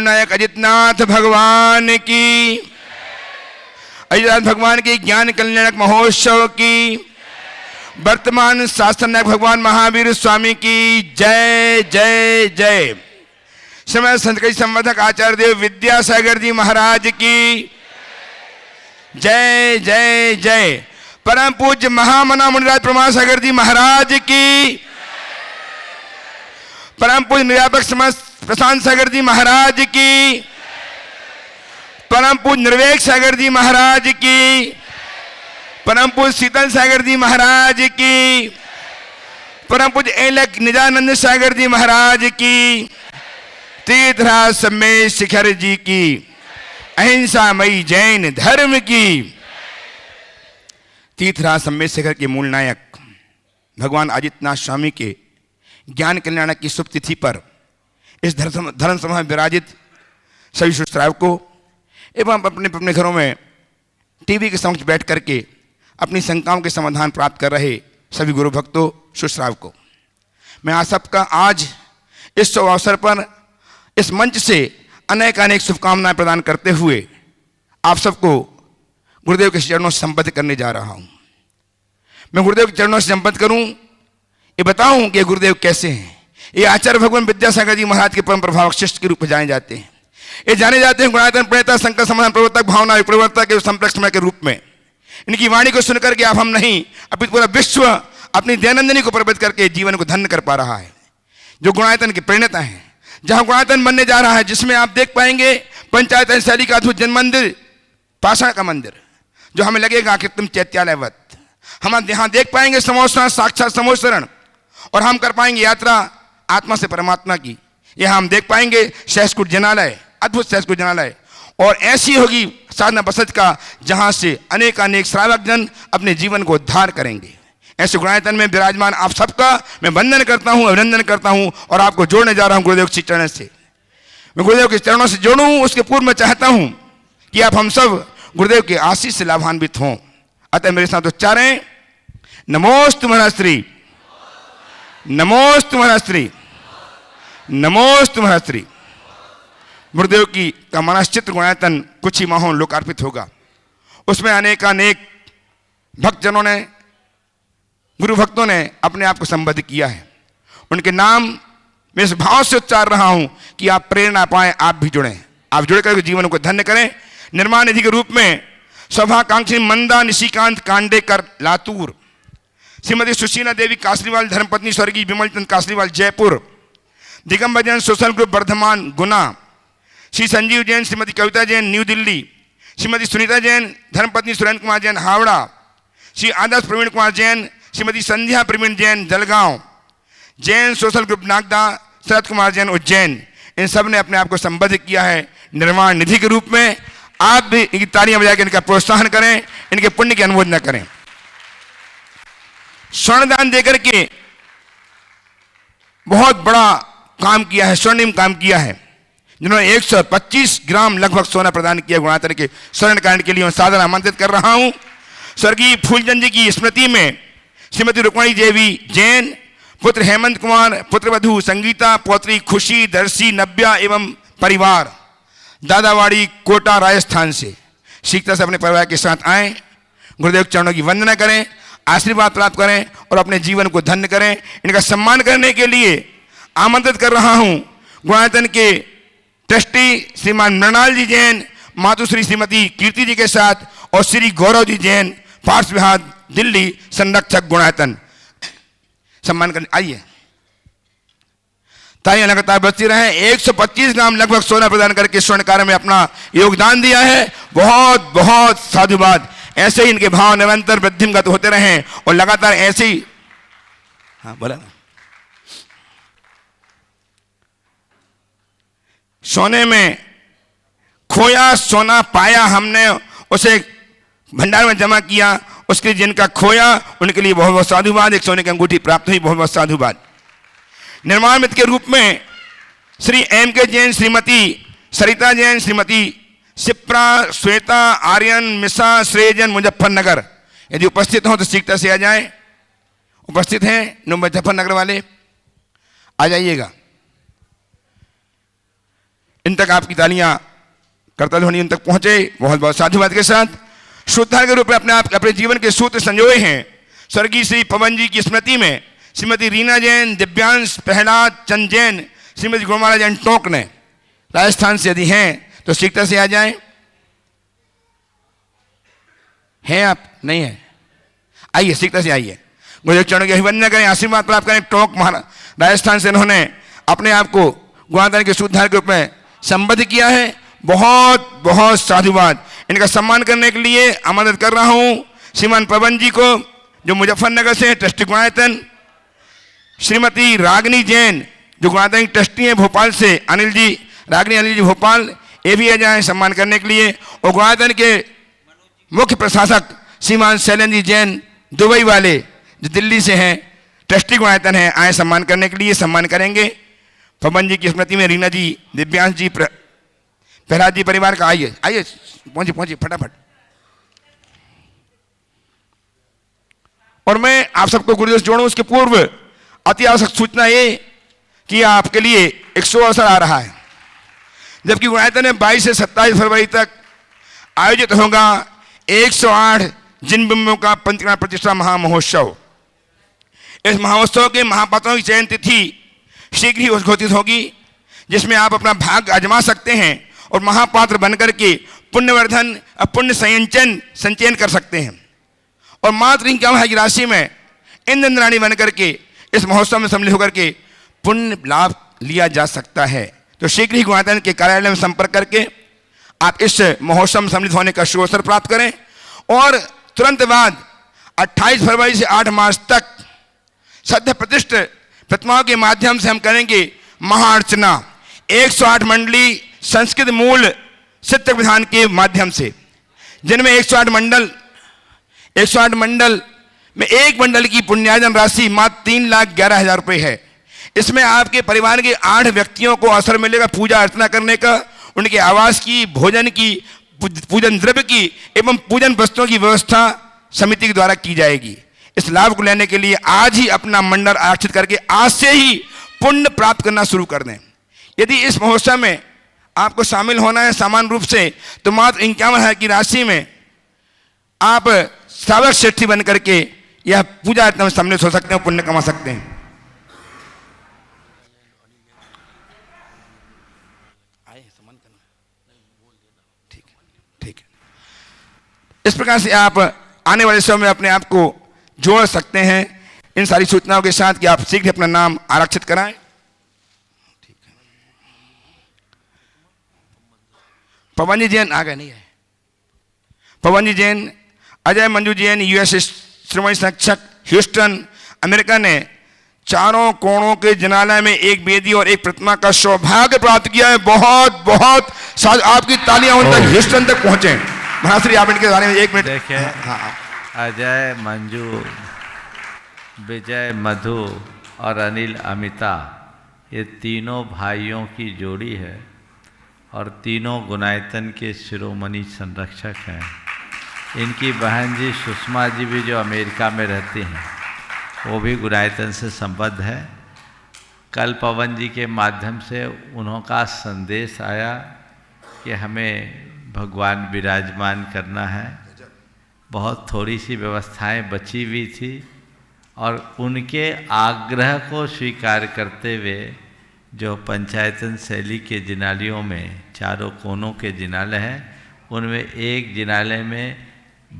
नायक अजितनाथ भगवान की, अजितनाथ भगवान की ज्ञान कल्याणक महोत्सव की, वर्तमान शास्त्र नायक भगवान महावीर स्वामी की जय जय जय। समय संत कई संवर्धक आचार्य देव विद्यासागर जी महाराज की जय जय जय। परम पूज्य महामना मुनिराज प्रमाण सागर जी महाराज की, परम पूज्य निर्व्यापक समाज प्रशांत सागर जी महाराज की, परम पूज्य निर्वेक सागर जी महाराज की, परम पूज्य शीतल सागर जी महाराज की, परम पूज्य एलक निजानंद सागर जी महाराज की, तीर्थराज सम्मेश शिखर जी की, अहिंसामयी जैन धर्म की। तीर्थराज सम्मेश शिखर के मूल नायक भगवान अजितनाथ स्वामी के ज्ञान कल्याण की शुभ तिथि पर इस धर्म सभा में विराजित सभी श्रोताओं एवं अपने अपने घरों में टीवी के समक्ष बैठ करके अपनी शंकाओं के समाधान प्राप्त कर रहे सभी गुरु भक्तों श्रोताओं को मैं आप सबका आज इस शुभ अवसर पर इस मंच से अनेक अनेक शुभकामनाएं प्रदान करते हुए आप सबको गुरुदेव के चरणों से संबद्ध करने जा रहा हूं। मैं गुरुदेव के चरणों से संबद्ध करूं, ये बताऊं कि गुरुदेव कैसे हैं। ये आचार्य भगवान विद्यासागर जी महाराज के परम प्रभाव शिष्ट के रूप में जाने जाते हैं। ये जाने जाते हैं गुणायतन प्रणेता संकल्प समाधान प्रवर्तक भावना विप्रवर्तक के संप्रेक्षण के रूप में। इनकी वाणी को सुनकर के आप हम नहीं अभी पूरा विश्व अपनी दैनंदिनी को प्रबद्ध करके जीवन को धन्य कर पा रहा है। जो गुणायतन के प्रणेता हैं, जहां गुणायतन बनने जा रहा है, जिसमें आप देख पाएंगे पंचायत शैली का अद्भुत जन मंदिर, पाषाण का मंदिर, जो हमें लगेगा कि तुम चैत्यालयवत। हम यहाँ देख पाएंगे समोसरण, साक्षात समोसरण, और हम कर पाएंगे यात्रा आत्मा से परमात्मा की। यह हम देख पाएंगे सहस्कुट जनालय, अद्भुत सहस्कुट जनालय, और ऐसी होगी साधना बसत का जहां से अनेक अनेक श्रावक जन अपने जीवन को उद्धार करेंगे। ऐसे गुणायतन में विराजमान आप सबका मैं वंदन करता हूं, अभिनंदन करता हूं और आपको जोड़ने जा रहा हूं गुरुदेव के चरण से। मैं गुरुदेव के चरणों से जोड़ूं, उसके पूर्व में चाहता हूं कि आप हम सब गुरुदेव के आशीष से लाभान्वित हों। अतः मेरे साथ उच्चारें, नमोस्तु महाराष्ट्री, नमोस्तु महाराष्ट्री, नमोस्तु महाराष्ट्री। गुरुदेव की का मनश्चित्र गुणायतन कुछ ही माहों लोकार्पित होगा। उसमें अनेकानेक भक्तजनों ने, गुरु भक्तों ने अपने आप को संबद्ध किया है। उनके नाम मैं इस भाव से उच्चार रहा हूं कि आप प्रेरणा पाएं, आप भी जुड़ें, आप जुड़ करके जीवन को धन्य करें। निर्माण निधि के रूप में सभाकांक्षी मंदा निशिकांत कांडेकर लातूर, श्रीमती सुशीला देवी कासरीवाल धर्मपत्नी स्वर्गीय विमलचंद कासरीवाल जयपुर, दिगंबर जैन सोशल ग्रुप वर्धमान गुना, श्री संजीव जैन श्रीमती कविता जैन न्यू दिल्ली, श्रीमती सुनीता जैन धर्मपत्नी सुरेंद्र कुमार जैन हावड़ा, श्री आदर्श प्रवीण कुमार जैन श्रीमती संध्या प्रवीण जैन जलगांव, जैन सोशल ग्रुप नागदा शरद कुमार जैन उज्जैन। इन सब ने अपने आप को संबद्ध किया है निर्माण निधि के रूप में। आप भी इनकी तालियां बजाकर इनका प्रोत्साहन करें, इनके पुण्य की अनुमोदना करें। स्वर्णदान देकर के बहुत बड़ा काम किया है, स्वर्णिम काम किया है, जिन्होंने 125 ग्राम लगभग सोना प्रदान किया गुणायतन के स्वर्ण कांड के लिए। मैं सादर आमंत्रित कर रहा हूं। स्वर्गीय फूलचंद जी की स्मृति में श्रीमती रुक्मणी देवी जैन, पुत्र हेमंत कुमार, पुत्रवधू संगीता, पौत्री खुशी, दर्शी, नव्या एवं परिवार दादावाड़ी कोटा राजस्थान से शीघ्रता से अपने परिवार के साथ आए, गुरुदेव चरणों की वंदना करें, आशीर्वाद प्राप्त करें और अपने जीवन को धन्य करें। इनका सम्मान करने के लिए आमंत्रित कर रहा हूं गुणायतन के ट्रस्टी श्रीमान मृणाल जी जैन, मातुश्री श्रीमती कीर्ति जी के साथ, और श्री गौरव जी जैन पार्श्व विभाग दिल्ली संरक्षक गुणायतन। सम्मान करने आइए, तालियां लगातार बजती रहे। 125 ग्राम लगभग सोना प्रदान करके स्वर्ण कार्य में अपना योगदान दिया है। बहुत बहुत साधुवाद। ऐसे ही इनके भाव निरंतर वृद्धिंगत होते रहें और लगातार ऐसे ही। हाँ बोला ना, सोने में खोया सोना पाया, हमने उसे भंडार में जमा किया, उसके लिए जिनका खोया उनके लिए बहुत बहुत साधुवाद। एक सोने की अंगूठी प्राप्त हुई, बहुत बहुत साधुवाद। निर्माण मित्र के रूप में श्री एम के जैन, श्रीमती सरिता जैन, श्रीमती शिप्रा, श्वेता, आर्यन, मिसा, श्रेयजन मुजफ्फरनगर। यदि उपस्थित हो तो शीघ्रता से आ जाए। उपस्थित हैं न्यू मुजफ्फरनगर वाले, आ जाइएगा। इन तक आपकी तालियां करतल होनी, उन तक पहुंचे। बहुत बहुत साधुवाद के साथ श्रोता के रूप में अपने जीवन के सूत्र संजोए हैं स्वर्गीय श्री पवन जी की स्मृति में श्रीमती रीना जैन, दिव्यांश, प्रहलाद चंद जैन, श्रीमती गुणमाला जैन टोंक ने राजस्थान से यदि हैं तो शीघ्रता से आ जाएं। हैं आप? नहीं है? आइए, शीघ्रता से आइए। गुरु चरणों की अभिवंदना करें, आशीर्वाद प्राप्त करें। टोंक राजस्थान से इन्होंने अपने आप को गुणाधार के सूत्रधार के रूप में संबद्ध किया है। बहुत बहुत साधुवाद। इनका सम्मान करने के लिए आमंत्रित कर रहा हूं श्रीमान पवन जी को, जो मुजफ्फरनगर से ट्रस्टी गुणायतन, श्रीमती रागनी जैन जो गुणायतन ट्रस्टी हैं भोपाल से, अनिल जी, रागनी अनिल जी भोपाल, ये भी आ जाए सम्मान करने के लिए। और गुणायतन के मुख्य प्रशासक श्रीमान शैलन जी जैन दुबई वाले, जो दिल्ली से हैं, ट्रस्टी गुणायतन हैं, आए सम्मान करने के लिए। सम्मान करेंगे पवन जी की स्मृति में रीना जी, दिव्यांश जी, प्रहलाद जी परिवार का। आइए आइए, पहुंचे पहुंचे फटाफट। और मैं आप सबको गुरुदेव से जोड़ूं उसके पूर्व अति आवश्यक सूचना ये कि आपके लिए एक शो अवसर आ रहा है, जबकि गुणायतन में 22 से 27 फरवरी तक आयोजित होगा 108 जिन बिंबों का पंचकरण प्रतिष्ठा महामहोत्सव। इस महोत्सव के महापात्रों की चयन तिथि शीघ्र ही घोषित होगी, जिसमें आप अपना भाग्य आजमा सकते हैं और महापात्र बनकर के पुण्यवर्धन पुण्य संचयन कर सकते हैं। और मात्र 51 की राशि में इंद्राणी बनकर के इस महोत्सव में सम्मिलित होकर के पुण्य लाभ लिया जा सकता है। तो शीघ्र ही गुणायतन के कार्यालय में संपर्क करके आप इस महोत्सव में सम्मिलित होने का शुभ अवसर प्राप्त करें। और तुरंत बाद 28 फरवरी से 8 मार्च तक सद्य प्रतिष्ठ प्रतिमाओं के माध्यम से हम करेंगे महाअर्चना 108 मंडली संस्कृत मूल चित्र विधान के माध्यम से, जिनमें 108 मंडल में एक मंडल की पुण्यार्जन राशि मात्र 3,11,000 रुपये है। इसमें आपके परिवार के 8 व्यक्तियों को अवसर मिलेगा पूजा अर्चना करने का, उनके आवास की, भोजन की, पूजन द्रव्य की एवं पूजन वस्तुओं की व्यवस्था समिति के द्वारा की जाएगी। इस लाभ को लेने के लिए आज ही अपना मंडल आरक्षित करके आज से ही पुण्य प्राप्त करना शुरू कर दें। यदि इस महोत्सव में आपको शामिल होना है सामान्य रूप से, तो मात्र 51,000 की राशि में आप श्रावक श्रेष्ठी बन करके यह पूजा अर्चना में सम्मिलित हो सकते हैं, पुण्य कमा सकते हैं। ठीक है। इस प्रकार से आप आने वाले समय में अपने आप को जोड़ सकते हैं इन सारी सूचनाओं के साथ कि आप शीघ्र अपना नाम आरक्षित कराएं। ठीक है। पवन जी जैन आ गए? नहीं है। पवन जी जैन, अजय मंजू जैन, यूएस श्रीमती संरक्षक ह्यूस्टन अमेरिका ने चारों कोणों के जिनालय में एक वेदी और एक प्रतिमा का सौभाग्य प्राप्त किया है। बहुत बहुत आपकी तालियां उन तक ह्यूस्टन तक पहुंचे। महाश्री आप इनके बारे में 1 मिनट देखिए। हाँ। अजय मंजू, विजय मधु और अनिल अमिता, ये तीनों भाइयों की जोड़ी है और तीनों गुणायतन के शिरोमणि संरक्षक हैं। इनकी बहन जी सुषमा जी भी जो अमेरिका में रहती हैं, वो भी गुणायतन से संबद्ध है। कल पवन जी के माध्यम से उनका संदेश आया कि हमें भगवान विराजमान करना है। बहुत थोड़ी सी व्यवस्थाएं बची हुई थी और उनके आग्रह को स्वीकार करते हुए जो पंचायतन शैली के जिनालयों में चारों कोनों के जिनालय हैं, उनमें एक जिनालय में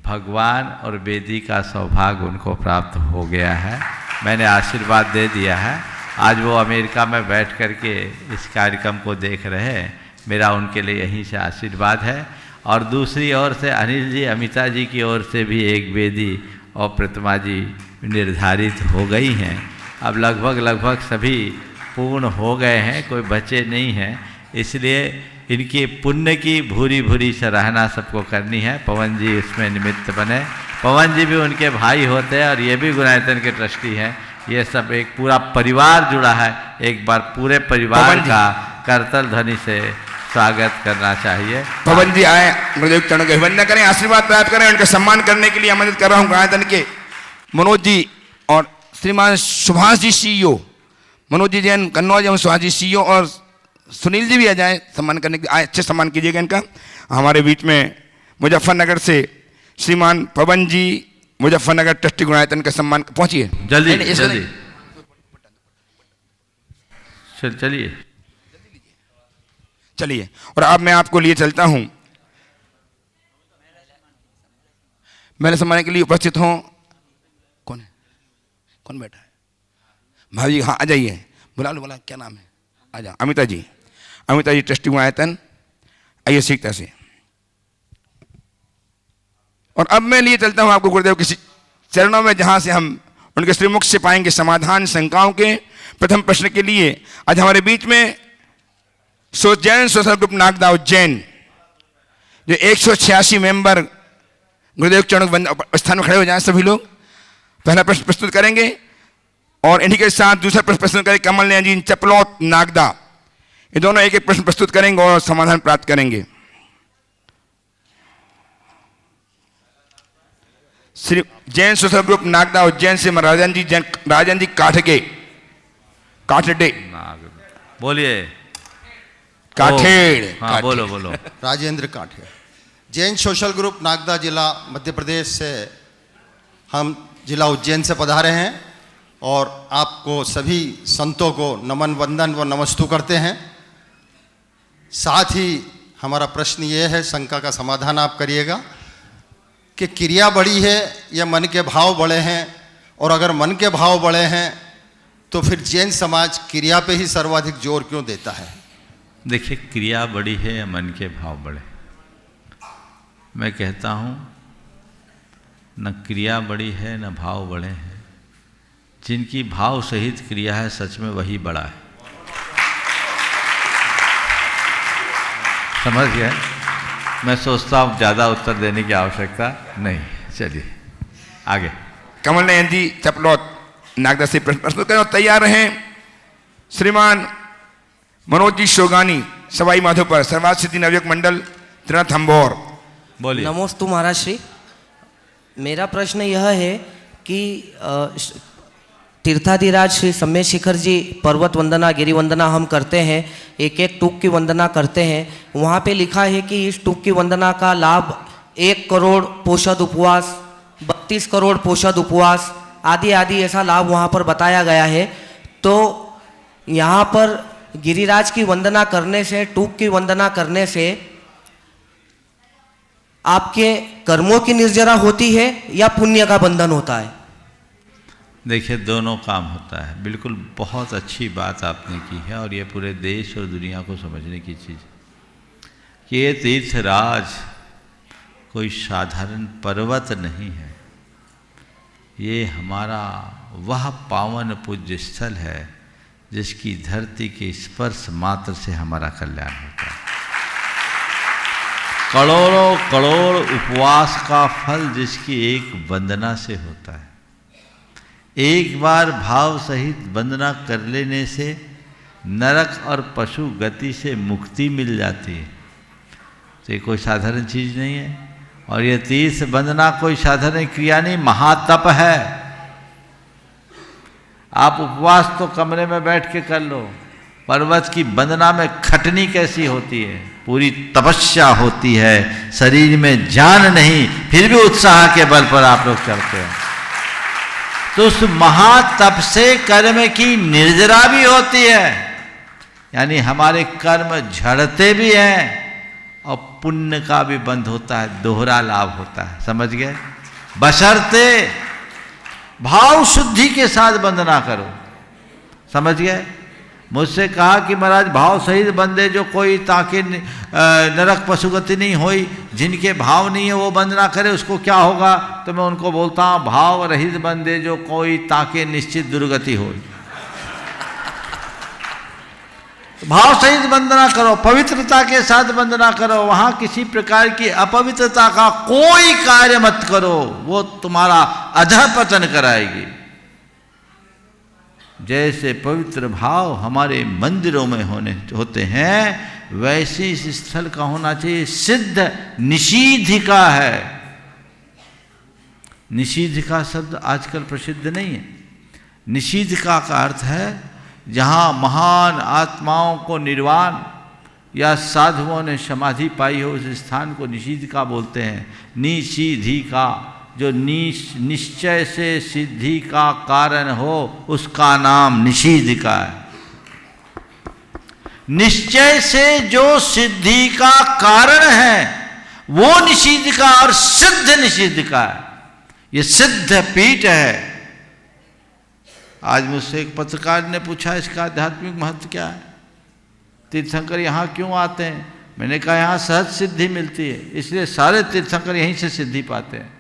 भगवान और वेदी का सौभाग्य उनको प्राप्त हो गया है। मैंने आशीर्वाद दे दिया है। आज वो अमेरिका में बैठ कर के इस कार्यक्रम को देख रहे हैं। मेरा उनके लिए यहीं से आशीर्वाद है। और दूसरी ओर से अनिल जी, अमिता जी की ओर से भी एक वेदी और प्रतिमा जी निर्धारित हो गई हैं। अब लगभग सभी पूर्ण हो गए हैं, कोई बचे नहीं हैं। इसलिए इनकी पुण्य की भूरी भूरी सराहना सबको करनी है। पवन जी इसमें निमित्त बने। पवन जी भी उनके भाई होते हैं और ये भी गुणायतन के ट्रस्टी हैं। ये सब एक पूरा परिवार जुड़ा है। एक बार पूरे परिवार का करतल ध्वनि से स्वागत करना चाहिए। पवन जी आए, गुरुदेव चरणों की वंदना करें, आशीर्वाद प्राप्त करें। उनका सम्मान करने के लिए आमंत्रित कर रहा हूँ गुणायतन के मनोज जी और श्रीमान सुभाष जी CEO, मनोज जी जैन कन्नौज एवं सुभाष जी CEO और सुनील जी भी आ जाएं सम्मान करने के, अच्छे सम्मान कीजिएगा इनका। हमारे बीच में मुजफ्फरनगर से श्रीमान पवन जी, मुजफ्फरनगर ट्रस्टी गुणायतन का सम्मान, पहुंचिए जल्दी जल्दी चलिए चलिए। और अब मैं आपको लिए चलता हूं, मैंने सम्मान के लिए उपस्थित हों। कौन है, कौन बैठा है? भाभी, हाँ आ जाइए, बुला लो, बोला क्या नाम है, आ जाओ। अमिता जी, अमिता जी ट्रस्टी गुणायतन, आइए सीखता से। और अब मैं लिए चलता हूं आपको गुरुदेव के चरणों में, जहां से हम उनके श्रीमुख से पाएंगे समाधान शंकाओं के। प्रथम प्रश्न के लिए आज हमारे बीच में जैन सोशल ग्रुप नागदा उज्जैन, जो 186 मेंबर गुरुदेव चरणों स्थान में खड़े हो जाएं सभी लोग, पहला प्रश्न प्रस्तुत करेंगे। और इन्हीं के साथ दूसरा प्रश्न प्रस्तुत करेंगे कमल नयन जी चपलौत नागदा। ये दोनों एक एक प्रश्न प्रस्तुत करेंगे और समाधान प्राप्त करेंगे। श्री जैन सोशल ग्रुप नागदा उज्जैन से राजन जी काठडे बोलिए। काठेड़, हाँ बोलो बोलो। राजेंद्र काठेड़, जैन सोशल ग्रुप नागदा जिला मध्य प्रदेश से हम जिला उज्जैन से पधारे हैं और आपको सभी संतों को नमन वंदन व नमस्तु करते हैं। साथ ही हमारा प्रश्न ये है, शंका का समाधान आप करिएगा कि क्रिया बड़ी है या मन के भाव बड़े हैं, और अगर मन के भाव बड़े हैं तो फिर जैन समाज क्रिया पे ही सर्वाधिक जोर क्यों देता है? देखिए, क्रिया बड़ी है या मन के भाव बड़े, मैं कहता हूँ न क्रिया बड़ी है न भाव बड़े हैं। जिनकी भाव सहित क्रिया है सच में वही बड़ा है। समझ गए? मैं सोचता हूँ ज़्यादा उत्तर देने की आवश्यकता नहीं। चलिए आगे। कमल नयन जी चपलौत नागदा से प्रश्न प्रस्तुत करें और तैयार रहें श्रीमान मनोज जी शोगानी सवाई माधोपुर सर्वात सिद्धि नवयुग मंडल त्रिनाथंबोर। बोलिए। नमोस्तु महाराज श्री। मेरा प्रश्न यह है कि तीर्थाधिराज श्री सम्य शिखर जी पर्वत वंदना गिरी वंदना हम करते हैं, एक एक टूक की वंदना करते हैं। वहाँ पे लिखा है कि इस टूक की वंदना का लाभ 1 करोड़ पोषद उपवास, 32 करोड़ पोषद उपवास आदि आदि ऐसा लाभ वहाँ पर बताया गया है। तो यहाँ पर गिरिराज की वंदना करने से, टूक की वंदना करने से आपके कर्मों की निर्जरा होती है या पुण्य का बंधन होता है? देखिए, दोनों काम होता है। बिल्कुल बहुत अच्छी बात आपने की है और ये पूरे देश और दुनिया को समझने की चीज़ कि ये तीर्थराज कोई साधारण पर्वत नहीं है। ये हमारा वह पावन पूज्य स्थल है जिसकी धरती के स्पर्श मात्र से हमारा कल्याण होता है। करोड़ों करोड़ उपवास का फल जिसकी एक वंदना से होता है। एक बार भाव सहित वंदना कर लेने से नरक और पशु गति से मुक्ति मिल जाती है। तो ये कोई साधारण चीज़ नहीं है। और ये तीर्थ वंदना कोई साधारण क्रिया नहीं, महातप है। आप उपवास तो कमरे में बैठ के कर लो, पर्वत की वंदना में खटनी कैसी होती है? पूरी तपस्या होती है, शरीर में जान नहीं, फिर भी उत्साह के बल पर आप लोग चलते हैं। तो उस महातप से कर्म की निर्जरा भी होती है, यानी हमारे कर्म झड़ते भी हैं और पुण्य का भी बंध होता है, दोहरा लाभ होता है। समझ गए? बशर्ते भाव शुद्धि के साथ वंदना करो। समझ गए? मुझसे कहा कि महाराज भाव सहित बंदे जो कोई ताकि नरक पशुगति नहीं होई, जिनके भाव नहीं है वो वंदना करे, उसको क्या होगा? तो मैं उनको बोलता हूँ भाव रहित बंदे जो कोई ताकि निश्चित दुर्गति हो। भाव सहित वंदना करो, पवित्रता के साथ वंदना करो। वहाँ किसी प्रकार की अपवित्रता का कोई कार्य मत करो, वो तुम्हारा अधःपतन कराएगी। जैसे पवित्र भाव हमारे मंदिरों में होते हैं, वैसे इस स्थल का होना चाहिए। सिद्ध निषीधिका है। निषीधिका शब्द आजकल प्रसिद्ध नहीं है। निषीदिका का अर्थ है जहाँ महान आत्माओं को निर्वाण या साधुओं ने समाधि पाई हो, उस स्थान को निषीदिका बोलते हैं। निषीधिका, जो निश्चय से सिद्धि का कारण हो, उसका नाम निषीदिका है। निश्चय से जो सिद्धि का कारण है वो निषीदिका और सिद्ध निषीदिका है। ये सिद्ध पीठ है। आज मुझसे एक पत्रकार ने पूछा इसका आध्यात्मिक महत्व क्या है, तीर्थंकर यहाँ क्यों आते हैं? मैंने कहा यहाँ सहज सिद्धि मिलती है, इसलिए सारे तीर्थंकर यहीं से सिद्धि पाते हैं।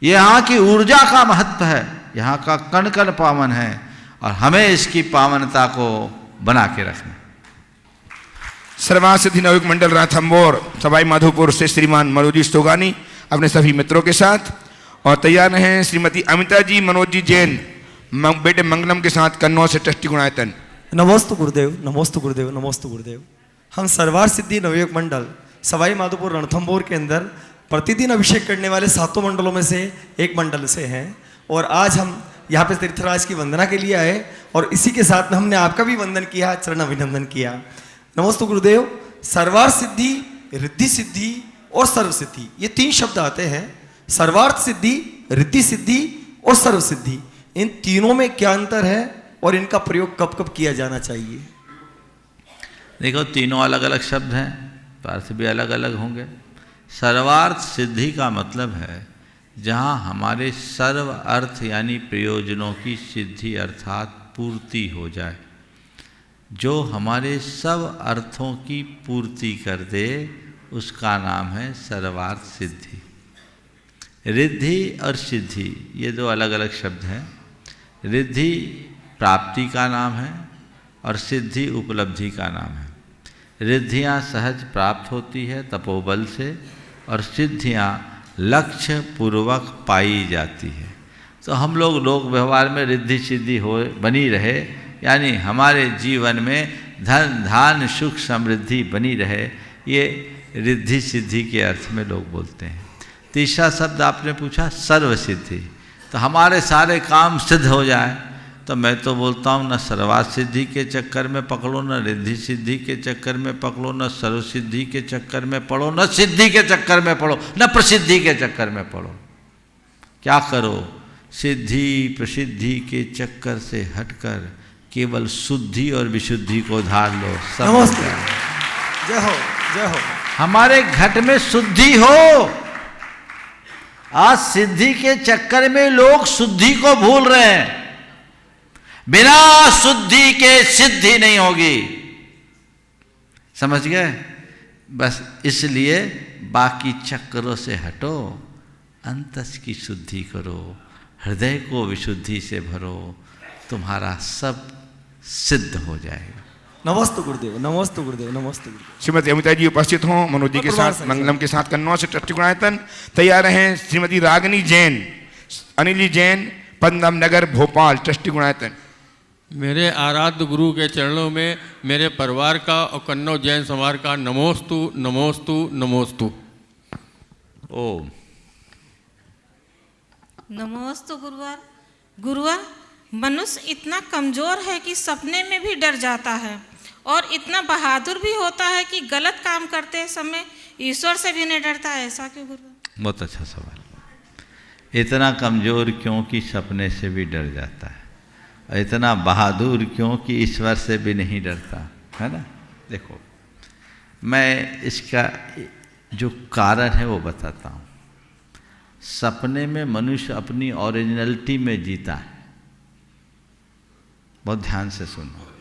ये यहाँ की ऊर्जा का महत्व है, यहाँ का कण कण पावन है और हमें इसकी पावनता को बना के रखना। सर्वांग सिद्धि नवयुग मंडल रणथंभौर सवाई माधोपुर से श्रीमान मनोज जी स्तोगानी अपने सभी मित्रों के साथ, और तैयार हैं श्रीमती अमिता जी मनोज जी जैन बेटे मंगलम के साथ कन्नौज से ट्रस्टी गुणायतन। नमोस्तु गुरुदेव, नमोस्तु गुरुदेव, नमोस्तु गुरुदेव। हम सर्वार सिद्धि नवयुग मंडल सवाई माधोपुर रणथंभौर के अंदर प्रतिदिन अभिषेक करने वाले 7 मंडलों में से एक मंडल से हैं, और आज हम यहाँ पे तीर्थराज की वंदना के लिए आए और इसी के साथ में हमने आपका भी वंदन किया, चरण अभिनंदन किया। नमोस्तु गुरुदेव। सर्वार्थ सिद्धि, रिद्धि सिद्धि और सर्व सिद्धि, ये 3 शब्द आते हैं। सर्वार्थ सिद्धि, रिद्धि सिद्धि और सर्व सिद्धि, इन तीनों में क्या अंतर है और इनका प्रयोग कब कब किया जाना चाहिए? देखो, तीनों अलग अलग शब्द हैं तो अर्थ भी अलग अलग होंगे। सर्वार्थ सिद्धि का मतलब है जहाँ हमारे सर्व अर्थ यानी प्रयोजनों की सिद्धि अर्थात पूर्ति हो जाए। जो हमारे सब अर्थों की पूर्ति कर दे उसका नाम है सर्वार्थ सिद्धि। रिद्धि और सिद्धि ये 2 अलग अलग शब्द हैं। रिद्धि प्राप्ति का नाम है और सिद्धि उपलब्धि का नाम है। रिद्धियाँ सहज प्राप्त होती है तपोबल से और सिद्धियाँ लक्ष्य पूर्वक पाई जाती है। तो हम लोग व्यवहार में रिद्धि सिद्धि हो बनी रहे, यानी हमारे जीवन में धन धान सुख समृद्धि बनी रहे, ये रिद्धि सिद्धि के अर्थ में लोग बोलते हैं। तीसरा शब्द आपने पूछा सर्व सिद्धि, तो हमारे सारे काम सिद्ध हो जाए। तो मैं तो बोलता हूँ न सर्वार्थ सिद्धि के चक्कर में पकड़ो, न रिद्धि सिद्धि के चक्कर में पकड़ो, न सर्व सिद्धि के चक्कर में पड़ो, न सिद्धि के चक्कर में पड़ो, न प्रसिद्धि के चक्कर में पड़ो। क्या करो? सिद्धि प्रसिद्धि के चक्कर से हटकर केवल शुद्धि और विशुद्धि को धार लो। नमस्ते, जय हो, जय हो। हमारे घट में शुद्धि हो। आज सिद्धि के चक्कर में लोग शुद्धि को भूल रहे हैं। बिना शुद्धि के सिद्धि नहीं होगी, समझ गए? बस इसलिए बाकी चक्रों से हटो, अंतस की शुद्धि करो, हृदय को विशुद्धि से भरो, तुम्हारा सब सिद्ध हो जाएगा। नमस्ते गुरुदेव, नमस्ते गुरुदेव, नमस्ते गुरुदेव। श्रीमती अमिता जी उपस्थित हों मनोज जी के साथ मंगलम के साथ कन्नौज से ट्रस्टी गुणायतन। तैयार हैं श्रीमती रागिनी जैन, अनिल जी जैन, पद्मनाभ नगर भोपाल ट्रस्टी गुणायतन। मेरे आराध्य गुरु के चरणों में मेरे परिवार का और कन्नौज जैन समाज का नमोस्तु नमोस्तु नमोस्तु। ओम नमोस्तु गुरुवर। गुरुवर, मनुष्य इतना कमजोर है कि सपने में भी डर जाता है और इतना बहादुर भी होता है कि गलत काम करते समय ईश्वर से भी नहीं डरता, ऐसा क्यों गुरुवर? बहुत अच्छा सवाल। इतना कमजोर क्यों कि सपने से भी डर जाता है, और इतना बहादुर क्यों कि ईश्वर से भी नहीं डरता, है ना? देखो, मैं इसका जो कारण है वो बताता हूँ। सपने में मनुष्य अपनी ओरिजिनलिटी में जीता है। बहुत ध्यान से सुनो।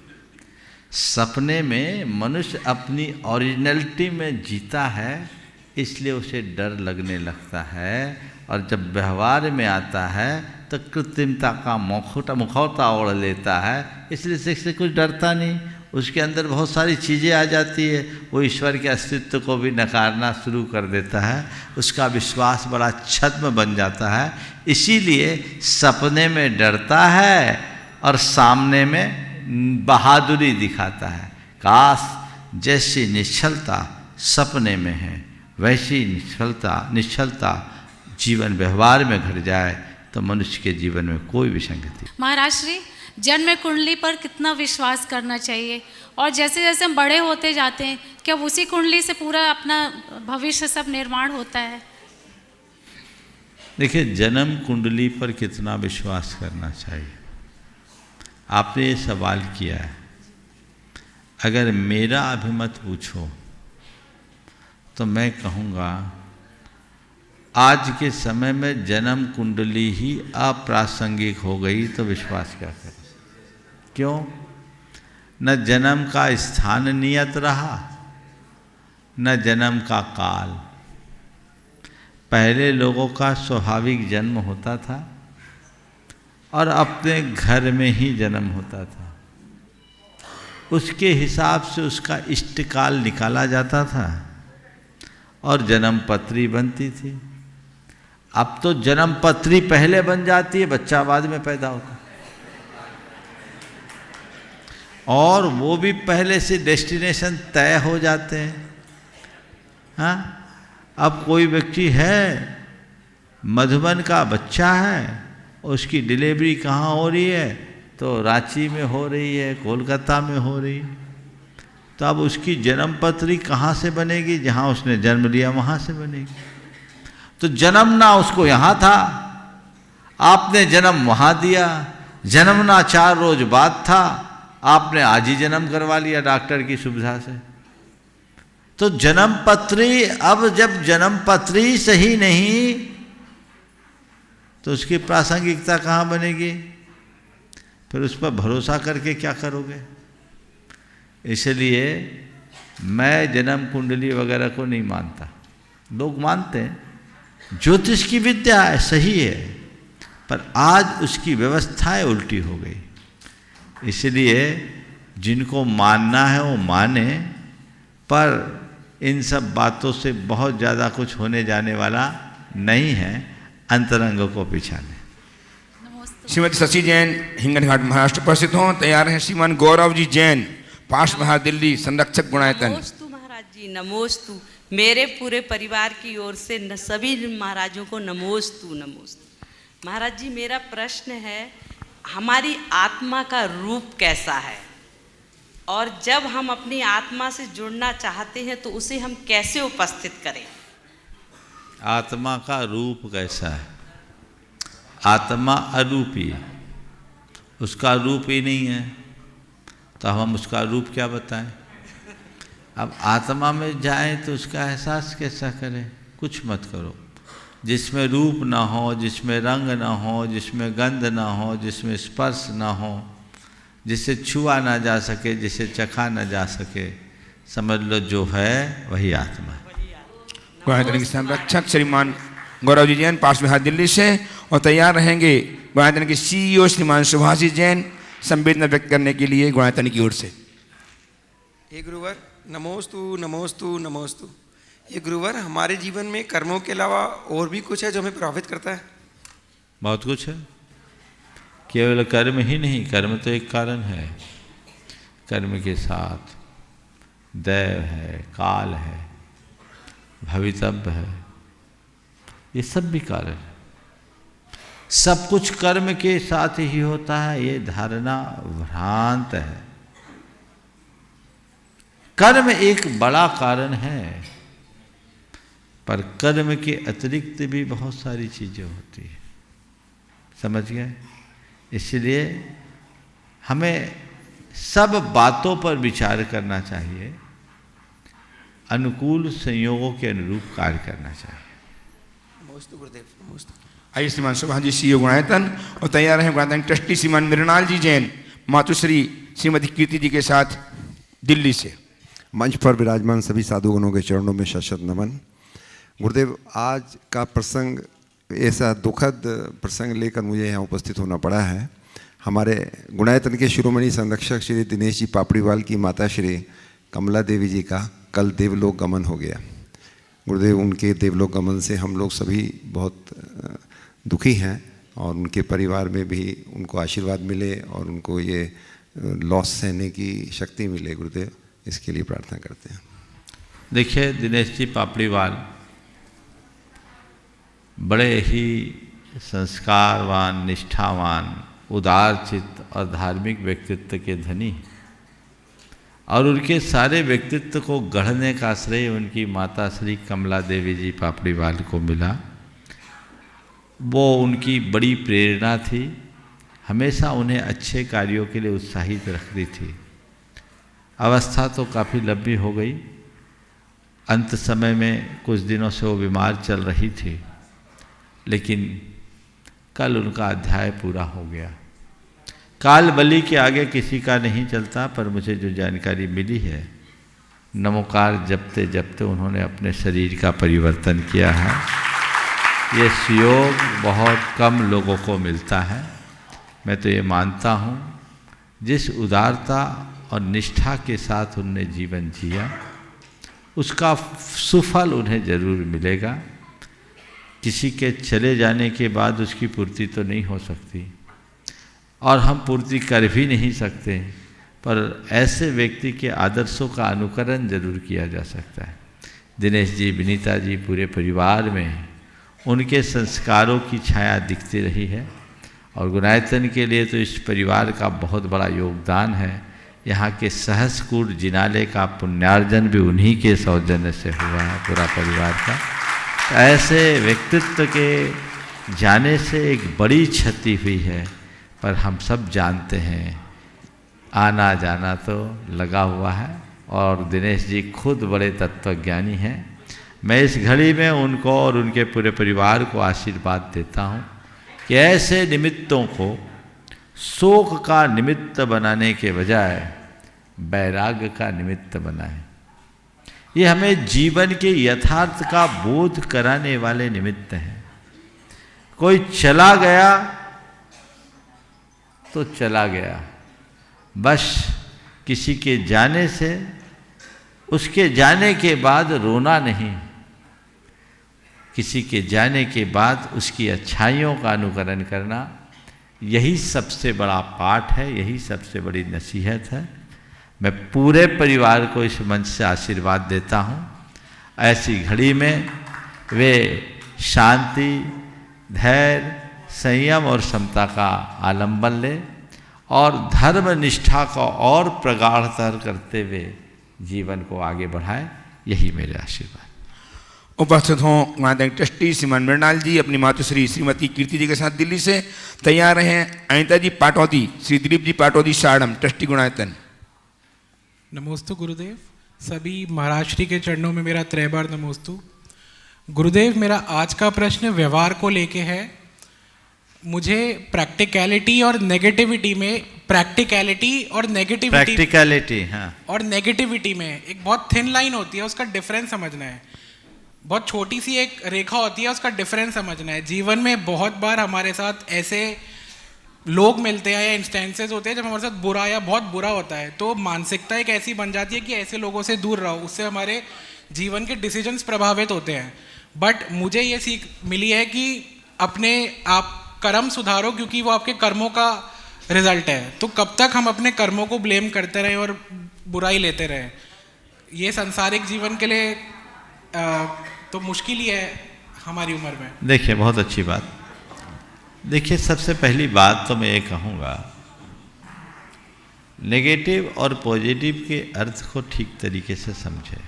सपने में मनुष्य अपनी ओरिजिनलिटी में जीता है, इसलिए उसे डर लगने लगता है, और जब व्यवहार में आता है तो कृत्रिमता का मुखौटा ओढ़ लेता है, इसलिए से कुछ डरता नहीं। उसके अंदर बहुत सारी चीज़ें आ जाती है, वो ईश्वर के अस्तित्व को भी नकारना शुरू कर देता है, उसका विश्वास बड़ा छद्म बन जाता है। इसीलिए सपने में डरता है और सामने में बहादुरी दिखाता है। काश जैसी निश्चलता सपने में है वैसी निश्चलता जीवन व्यवहार में घट जाए, तो मनुष्य के जीवन में कोई विसंगति। महाराज श्री, जन्म कुंडली पर कितना विश्वास करना चाहिए, और जैसे जैसे हम बड़े होते जाते हैं क्या उसी कुंडली से पूरा अपना भविष्य सब निर्माण होता है? देखिए, जन्म कुंडली पर कितना विश्वास करना चाहिए, आपने ये सवाल किया है। अगर मेरा अभिमत पूछो तो मैं कहूँगा आज के समय में जन्म कुंडली ही अप्रासंगिक हो गई तो विश्वास क्या करें? क्यों? न जन्म का स्थान नियत रहा, न जन्म का काल। पहले लोगों का स्वाभाविक जन्म होता था और अपने घर में ही जन्म होता था, उसके हिसाब से उसका इष्टकाल निकाला जाता था और जन्म पत्री बनती थी। अब तो जन्म पत्री पहले बन जाती है, बच्चा बाद में पैदा होता है, और वो भी पहले से डेस्टिनेशन तय हो जाते हैं। हाँ, अब कोई व्यक्ति है, मधुबन का बच्चा है, उसकी डिलीवरी कहाँ हो रही है? तो रांची में हो रही है, कोलकाता में हो रही है। तो अब उसकी जन्म पत्री कहाँ से बनेगी? जहाँ उसने जन्म लिया वहाँ से बनेगी। तो जन्म ना उसको यहाँ था, आपने जन्म वहाँ दिया। जन्मना 4 रोज बाद था, आपने आज ही जन्म करवा लिया डॉक्टर की सुविधा से। तो जन्म पत्री, अब जब जन्म पत्री सही नहीं तो उसकी प्रासंगिकता कहाँ बनेगी? फिर उस पर भरोसा करके क्या करोगे? इसलिए मैं जन्म कुंडली वगैरह को नहीं मानता। लोग मानते हैं, ज्योतिष की विद्या है, सही है, पर आज उसकी व्यवस्थाएं उल्टी हो गई। इसलिए जिनको मानना है वो माने, पर इन सब बातों से बहुत ज़्यादा कुछ होने जाने वाला नहीं है, अंतरंगों को पिछाने। श्रीमती शशि जैन हिंगन घाट महाराष्ट्र उपस्थित हों। तैयार हैं श्रीमान गौरव जी जैन, पार्श्व महाराज दिल्ली, संरक्षक गुणायतन। नमोस्तु महाराज जी, नमोस्तु। मेरे पूरे परिवार की ओर से सभी महाराजों को नमोस्तु नमोस्तु। महाराज जी, मेरा प्रश्न है, हमारी आत्मा का रूप कैसा है, और जब हम अपनी आत्मा से जुड़ना चाहते हैं तो उसे हम कैसे उपस्थित करें? आत्मा का रूप कैसा है? आत्मा अरूपी है, उसका रूप ही नहीं है, तो हम उसका रूप क्या बताएं? अब आत्मा में जाएं तो उसका एहसास कैसा करें? कुछ मत करो। जिसमें रूप ना हो, जिसमें रंग ना हो, जिसमें गंध ना हो, जिसमें स्पर्श ना हो, जिसे छुआ ना जा सके, जिसे चखा ना जा सके, समझ लो जो है वही आत्मा है। गुणायतन के संरक्षक श्रीमान गौरव जी जैन, पार्श्व महाराज दिल्ली से। और तैयार रहेंगे गुणायतन के CEO श्रीमान सुभाषित जैन संवेदना व्यक्त करने के लिए गुणायतन की ओर से। हे गुरुवर, नमोस्तु नमोस्तु नमोस्तु। ये गुरुवर, हमारे जीवन में कर्मों के अलावा और भी कुछ है जो हमें प्रभावित करता है? बहुत कुछ है, केवल कर्म ही नहीं, कर्म तो एक कारण है। कर्म के साथ दैव है, काल है, भवितव्य है, ये सब भी कारण है। सब कुछ कर्म के साथ ही होता है, ये धारणा भ्रांत है। कर्म एक बड़ा कारण है, पर कर्म के अतिरिक्त भी बहुत सारी चीज़ें होती हैं, समझ गए? इसलिए हमें सब बातों पर विचार करना चाहिए, अनुकूल संयोगों के अनुरूप कार्य करना चाहिए। नमोस्तु गुरुदेव, नमोस्तु। आइए श्रीमान सुभाष जी CEO गुणायतन, और तैयार हैं गुणायतन ट्रस्टी श्रीमान मृणाल जी जैन, मातुश्री श्रीमती कीर्ति जी के साथ दिल्ली से। मंच पर विराजमान सभी साधुगणों के चरणों में शत नमन। गुरुदेव, आज का प्रसंग ऐसा दुखद प्रसंग लेकर मुझे यहाँ उपस्थित होना पड़ा है। हमारे गुणायतन के शिरोमणि संरक्षक श्री दिनेश जी पापड़ीवाल की माता श्री कमला देवी जी का कल देवलोक गमन हो गया। गुरुदेव, उनके देवलोक गमन से हम लोग सभी बहुत दुखी हैं, और उनके परिवार में भी उनको आशीर्वाद मिले और उनको ये लॉस सहने की शक्ति मिले। गुरुदेव, इसके लिए प्रार्थना करते हैं। देखिए, दिनेश जी पापड़ीवाल बड़े ही संस्कारवान, निष्ठावान, उदारचित्त और धार्मिक व्यक्तित्व के धनी, और उनके सारे व्यक्तित्व को गढ़ने का श्रेय उनकी माता श्री कमला देवी जी पापड़ीवाल को मिला। वो उनकी बड़ी प्रेरणा थी, हमेशा उन्हें अच्छे कार्यों के लिए उत्साहित रखती थी। अवस्था तो काफ़ी लंबी हो गई, अंत समय में कुछ दिनों से वो बीमार चल रही थी, लेकिन कल उनका अध्याय पूरा हो गया। काल बलि के आगे किसी का नहीं चलता, पर मुझे जो जानकारी मिली है, नमोकार जपते जपते उन्होंने अपने शरीर का परिवर्तन किया है। ये सुयोग बहुत कम लोगों को मिलता है। मैं तो ये मानता हूँ जिस उदारता और निष्ठा के साथ उनने जीवन जिया, उसका सुफल उन्हें जरूर मिलेगा। किसी के चले जाने के बाद उसकी पूर्ति तो नहीं हो सकती, और हम पूर्ति कर भी नहीं सकते, पर ऐसे व्यक्ति के आदर्शों का अनुकरण जरूर किया जा सकता है। दिनेश जी, विनीता जी, पूरे परिवार में उनके संस्कारों की छाया दिखती रही है, और गुणायतन के लिए तो इस परिवार का बहुत बड़ा योगदान है। यहाँ के सहस्कूट जिनालय का पुण्यार्जन भी उन्हीं के सौजन्य से हुआ है, पूरा परिवार का। तो ऐसे व्यक्तित्व के जाने से एक बड़ी क्षति हुई है, पर हम सब जानते हैं आना जाना तो लगा हुआ है, और दिनेश जी खुद बड़े तत्वज्ञानी हैं। मैं इस घड़ी में उनको और उनके पूरे परिवार को आशीर्वाद देता हूँ कि ऐसे निमित्तों को शोक का निमित्त बनाने के बजाय वैराग्य का निमित्त बनाएं। ये हमें जीवन के यथार्थ का बोध कराने वाले निमित्त हैं। कोई चला गया तो चला गया, बस किसी के जाने से, उसके जाने के बाद रोना नहीं, किसी के जाने के बाद उसकी अच्छाइयों का अनुकरण करना, यही सबसे बड़ा पाठ है, यही सबसे बड़ी नसीहत है। मैं पूरे परिवार को इस मंच से आशीर्वाद देता हूँ, ऐसी घड़ी में वे शांति, धैर्य, संयम और समता का आलंबन ले, और धर्म निष्ठा को और प्रगाढ़तर करते हुए जीवन को आगे बढ़ाए, यही मेरे आशीर्वाद। उपस्थित हों वहाँ तक ट्रस्टी श्रीमान मृणाल जी अपनी मातुश्री श्रीमती कीर्ति जी के साथ दिल्ली से तैयार हैं। अनिता जी पाटौदी, श्री दिलीप जी पाटौदी साड़म, ट्रस्टी गुणायतन। नमोस्तु गुरुदेव। सभी महाराष्ट्री के चरणों में मेरा 3 बार नमोस्तु। गुरुदेव, मेरा आज का प्रश्न व्यवहार को लेके है। मुझे प्रैक्टिकलिटी और नेगेटिविटी में, हाँ, और नेगेटिविटी में एक बहुत थिन लाइन होती है, उसका डिफरेंस समझना है। बहुत छोटी सी एक रेखा होती है, उसका डिफरेंस समझना है। जीवन में बहुत बार हमारे साथ ऐसे लोग मिलते हैं या इंस्टेंसेस होते हैं जब हमारे साथ बुरा या बहुत बुरा होता है, तो मानसिकता एक ऐसी बन जाती है कि ऐसे लोगों से दूर रहो, उससे हमारे जीवन के डिसीजंस प्रभावित होते हैं। बट मुझे ये सीख मिली है कि अपने आप कर्म सुधारो, क्योंकि वो आपके कर्मों का रिजल्ट है। तो कब तक हम अपने कर्मों को ब्लेम करते रहें और बुराई लेते रहें, ये सांसारिक जीवन के लिए तो मुश्किल ही है हमारी उम्र में। देखिए, बहुत अच्छी बात। देखिए, सबसे पहली बात तो मैं ये कहूँगा, नेगेटिव और पॉजिटिव के अर्थ को ठीक तरीके से समझें।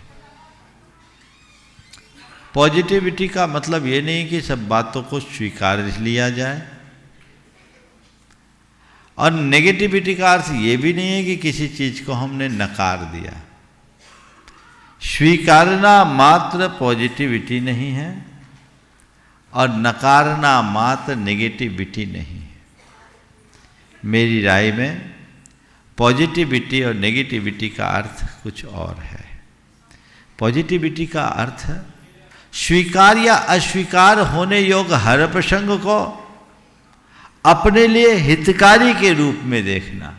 पॉजिटिविटी का मतलब ये नहीं कि सब बातों को स्वीकार लिया जाए, और नेगेटिविटी का अर्थ ये भी नहीं है कि किसी चीज़ को हमने नकार दिया। स्वीकारना मात्र पॉजिटिविटी नहीं है, और नकारना मात्र नेगेटिविटी नहीं है। मेरी राय में पॉजिटिविटी और नेगेटिविटी का अर्थ कुछ और है। पॉजिटिविटी का अर्थ स्वीकार या अस्वीकार होने योग्य हर प्रसंग को अपने लिए हितकारी के रूप में देखना।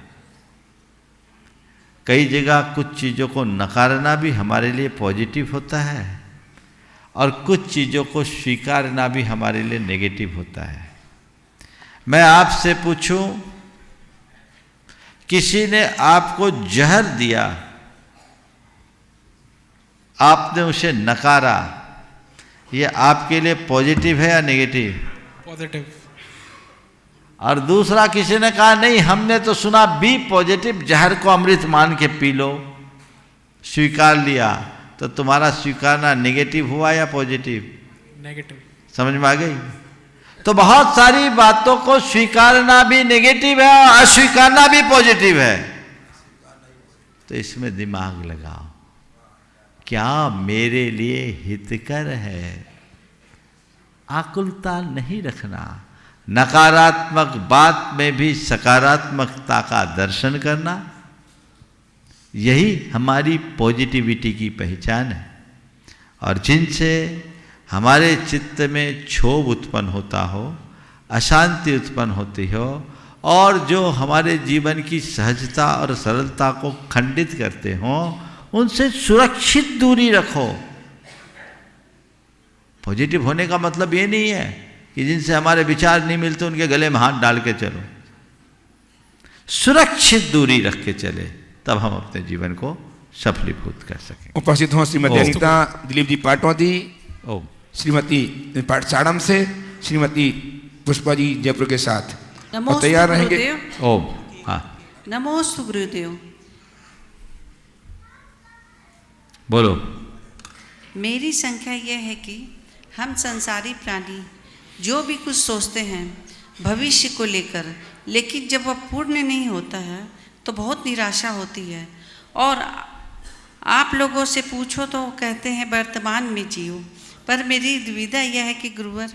कई जगह कुछ चीज़ों को नकारना भी हमारे लिए पॉजिटिव होता है, और कुछ चीज़ों को स्वीकारना भी हमारे लिए नेगेटिव होता है। मैं आपसे पूछूं, किसी ने आपको जहर दिया, आपने उसे नकारा, ये आपके लिए पॉजिटिव है या नेगेटिव? पॉजिटिव। और दूसरा किसी ने कहा नहीं, हमने तो सुना बी पॉजिटिव, जहर को अमृत मान के पी लो, स्वीकार लिया। तो तुम्हारा स्वीकारना नेगेटिव हुआ या पॉजिटिव? नेगेटिव। समझ में आ गई? तो बहुत सारी बातों को स्वीकारना भी नेगेटिव है और अस्वीकारना भी पॉजिटिव है। तो इसमें दिमाग लगाओ, क्या मेरे लिए हितकर है? आकुलता नहीं रखना, नकारात्मक बात में भी सकारात्मकता का दर्शन करना, यही हमारी पॉजिटिविटी की पहचान है। और जिनसे हमारे चित्त में क्षोभ उत्पन्न होता हो, अशांति उत्पन्न होती हो, और जो हमारे जीवन की सहजता और सरलता को खंडित करते हों, उनसे सुरक्षित दूरी रखो। पॉजिटिव होने का मतलब ये नहीं है कि जिनसे हमारे विचार नहीं मिलते उनके गले में हाथ डाल के चलो। सुरक्षित दूरी रख के चले, तब हम अपने जीवन को सफलीभूत कर सकें। उपस्थित हों श्रीमती अनीता दिलीप जी पाटौदी, श्रीमती पाठशाड़म से श्रीमती पुष्पा जी जयपुर के साथ, और तैयार रहेंगे। ओम। हाँ, नमोस्तु गुरुदेव। बोलो। मेरी संख्या यह है कि हम संसारी प्राणी जो भी कुछ सोचते हैं भविष्य को लेकर, लेकिन जब वह पूर्ण नहीं होता है तो बहुत निराशा होती है। और आप लोगों से पूछो तो कहते हैं वर्तमान में जियो, पर मेरी दुविधा यह है कि गुरुवर,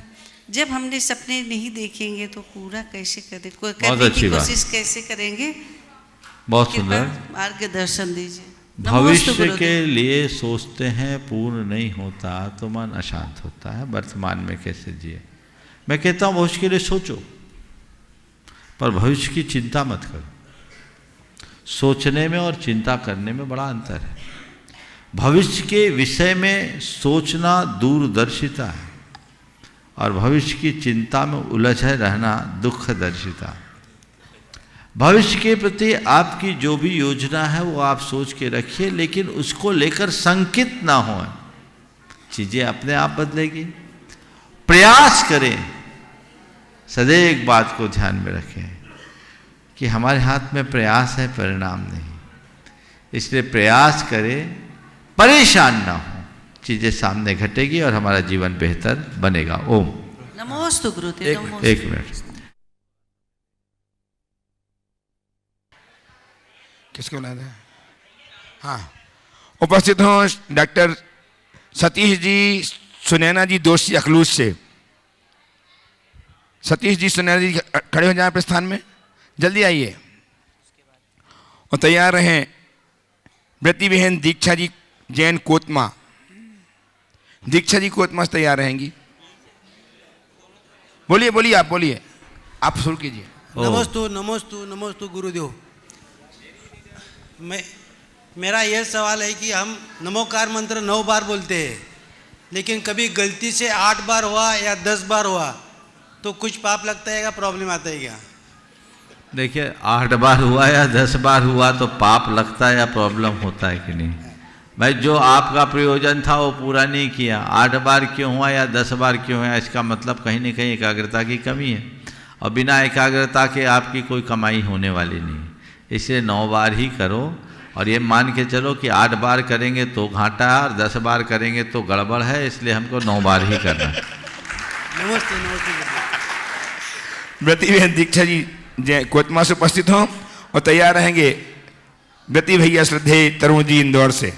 जब हमने सपने नहीं देखेंगे तो पूरा कैसे करें, करने की कोशिश कैसे करेंगे? बहुत सुंदर मार्गदर्शन दीजिए। भविष्य के लिए सोचते हैं, पूर्ण नहीं होता तो मन अशांत होता है। वर्तमान में कैसे जिए? मैं कहता हूँ भविष्य के लिए सोचो, पर भविष्य की चिंता मत करो। सोचने में और चिंता करने में बड़ा अंतर है। भविष्य के विषय में सोचना दूरदर्शिता है, और भविष्य की चिंता में उलझे रहना दुखदर्शिता। भविष्य के प्रति आपकी जो भी योजना है वो आप सोच के रखिए, लेकिन उसको लेकर शंकित ना हो। चीज़ें अपने आप बदलेगी। प्रयास करें, सदैव एक बात को ध्यान में रखें कि हमारे हाथ में प्रयास है, परिणाम नहीं। इसलिए प्रयास करें, परेशान ना हो, चीज़ें सामने घटेगी और हमारा जीवन बेहतर बनेगा। ओम। नमोस्तु गुरुदेव। एक मिनट। किसको बुलाना है? हाँ, उपस्थित हों डॉक्टर सतीश जी सुनैना जी दोषी अखलूज से। सतीश जी सुनैना जी खड़े हो जाएं प्रस्थान में, जल्दी आइए। और तैयार रहें व्रती बहन दीक्षा जी जैन कोतमा। दीक्षा जी कोतमा से तैयार रहेंगी। बोलिए बोलिए, आप बोलिए, आप शुरू कीजिए। नमोस्तु नमोस्तु नमोस्तु गुरुदेव। मेरा यह सवाल है कि हम नमोकार मंत्र 9 बार बोलते हैं, लेकिन कभी गलती से 8 बार हुआ या 10 बार हुआ तो कुछ पाप लगता है, प्रॉब्लम आता है क्या? देखिए, 8 बार हुआ या 10 बार हुआ तो पाप लगता है या प्रॉब्लम होता है कि नहीं? भाई, जो आपका प्रयोजन था वो पूरा नहीं किया। 8 बार क्यों हुआ या 10 बार क्यों हुआ, इसका मतलब कहीं ना कहीं एकाग्रता की कमी है, और बिना एकाग्रता के आपकी कोई कमाई होने वाली नहीं। इसलिए 9 बार ही करो, और ये मान के चलो कि 8 बार करेंगे तो घाटा है और 10 बार करेंगे तो गड़बड़ है, इसलिए हमको 9 बार ही करना है। नमस्ते नमस्ते। व्रती बहन दीक्षा जी जय कोतमा से उपस्थित हों, और तैयार रहेंगे व्रती भैया श्रद्धे तरुण जी इंदौर से।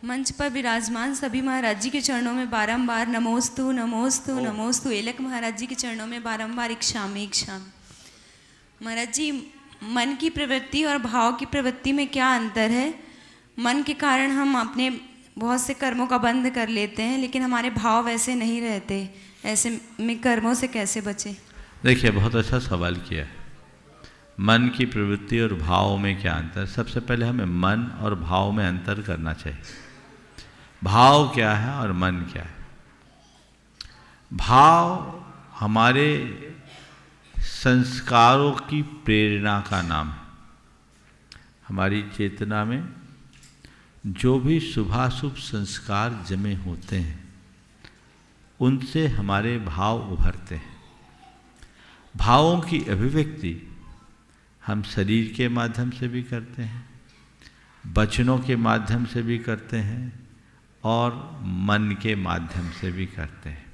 मंच पर विराजमान सभी महाराज जी के चरणों में बारंबार नमोस्तु नमोस्तु नमोस्तु। एलक महाराज जी के चरणों में बारंबार इक्षामि इक्षामि। महाराज जी, मन की प्रवृत्ति और भाव की प्रवृत्ति में क्या अंतर है? मन के कारण हम अपने बहुत से कर्मों का बंद कर लेते हैं, लेकिन हमारे भाव वैसे नहीं रहते। ऐसे में कर्मों से कैसे बचें? देखिए, बहुत अच्छा सवाल किया। मन की प्रवृत्ति और भाव में क्या अंतर? सबसे पहले हमें मन और भाव में अंतर करना चाहिए। भाव क्या है और मन क्या है? भाव हमारे संस्कारों की प्रेरणा का नाम है। हमारी चेतना में जो भी शुभाशुभ संस्कार जमे होते हैं, उनसे हमारे भाव उभरते हैं। भावों की अभिव्यक्ति हम शरीर के माध्यम से भी करते हैं, वचनों के माध्यम से भी करते हैं और मन के माध्यम से भी करते हैं।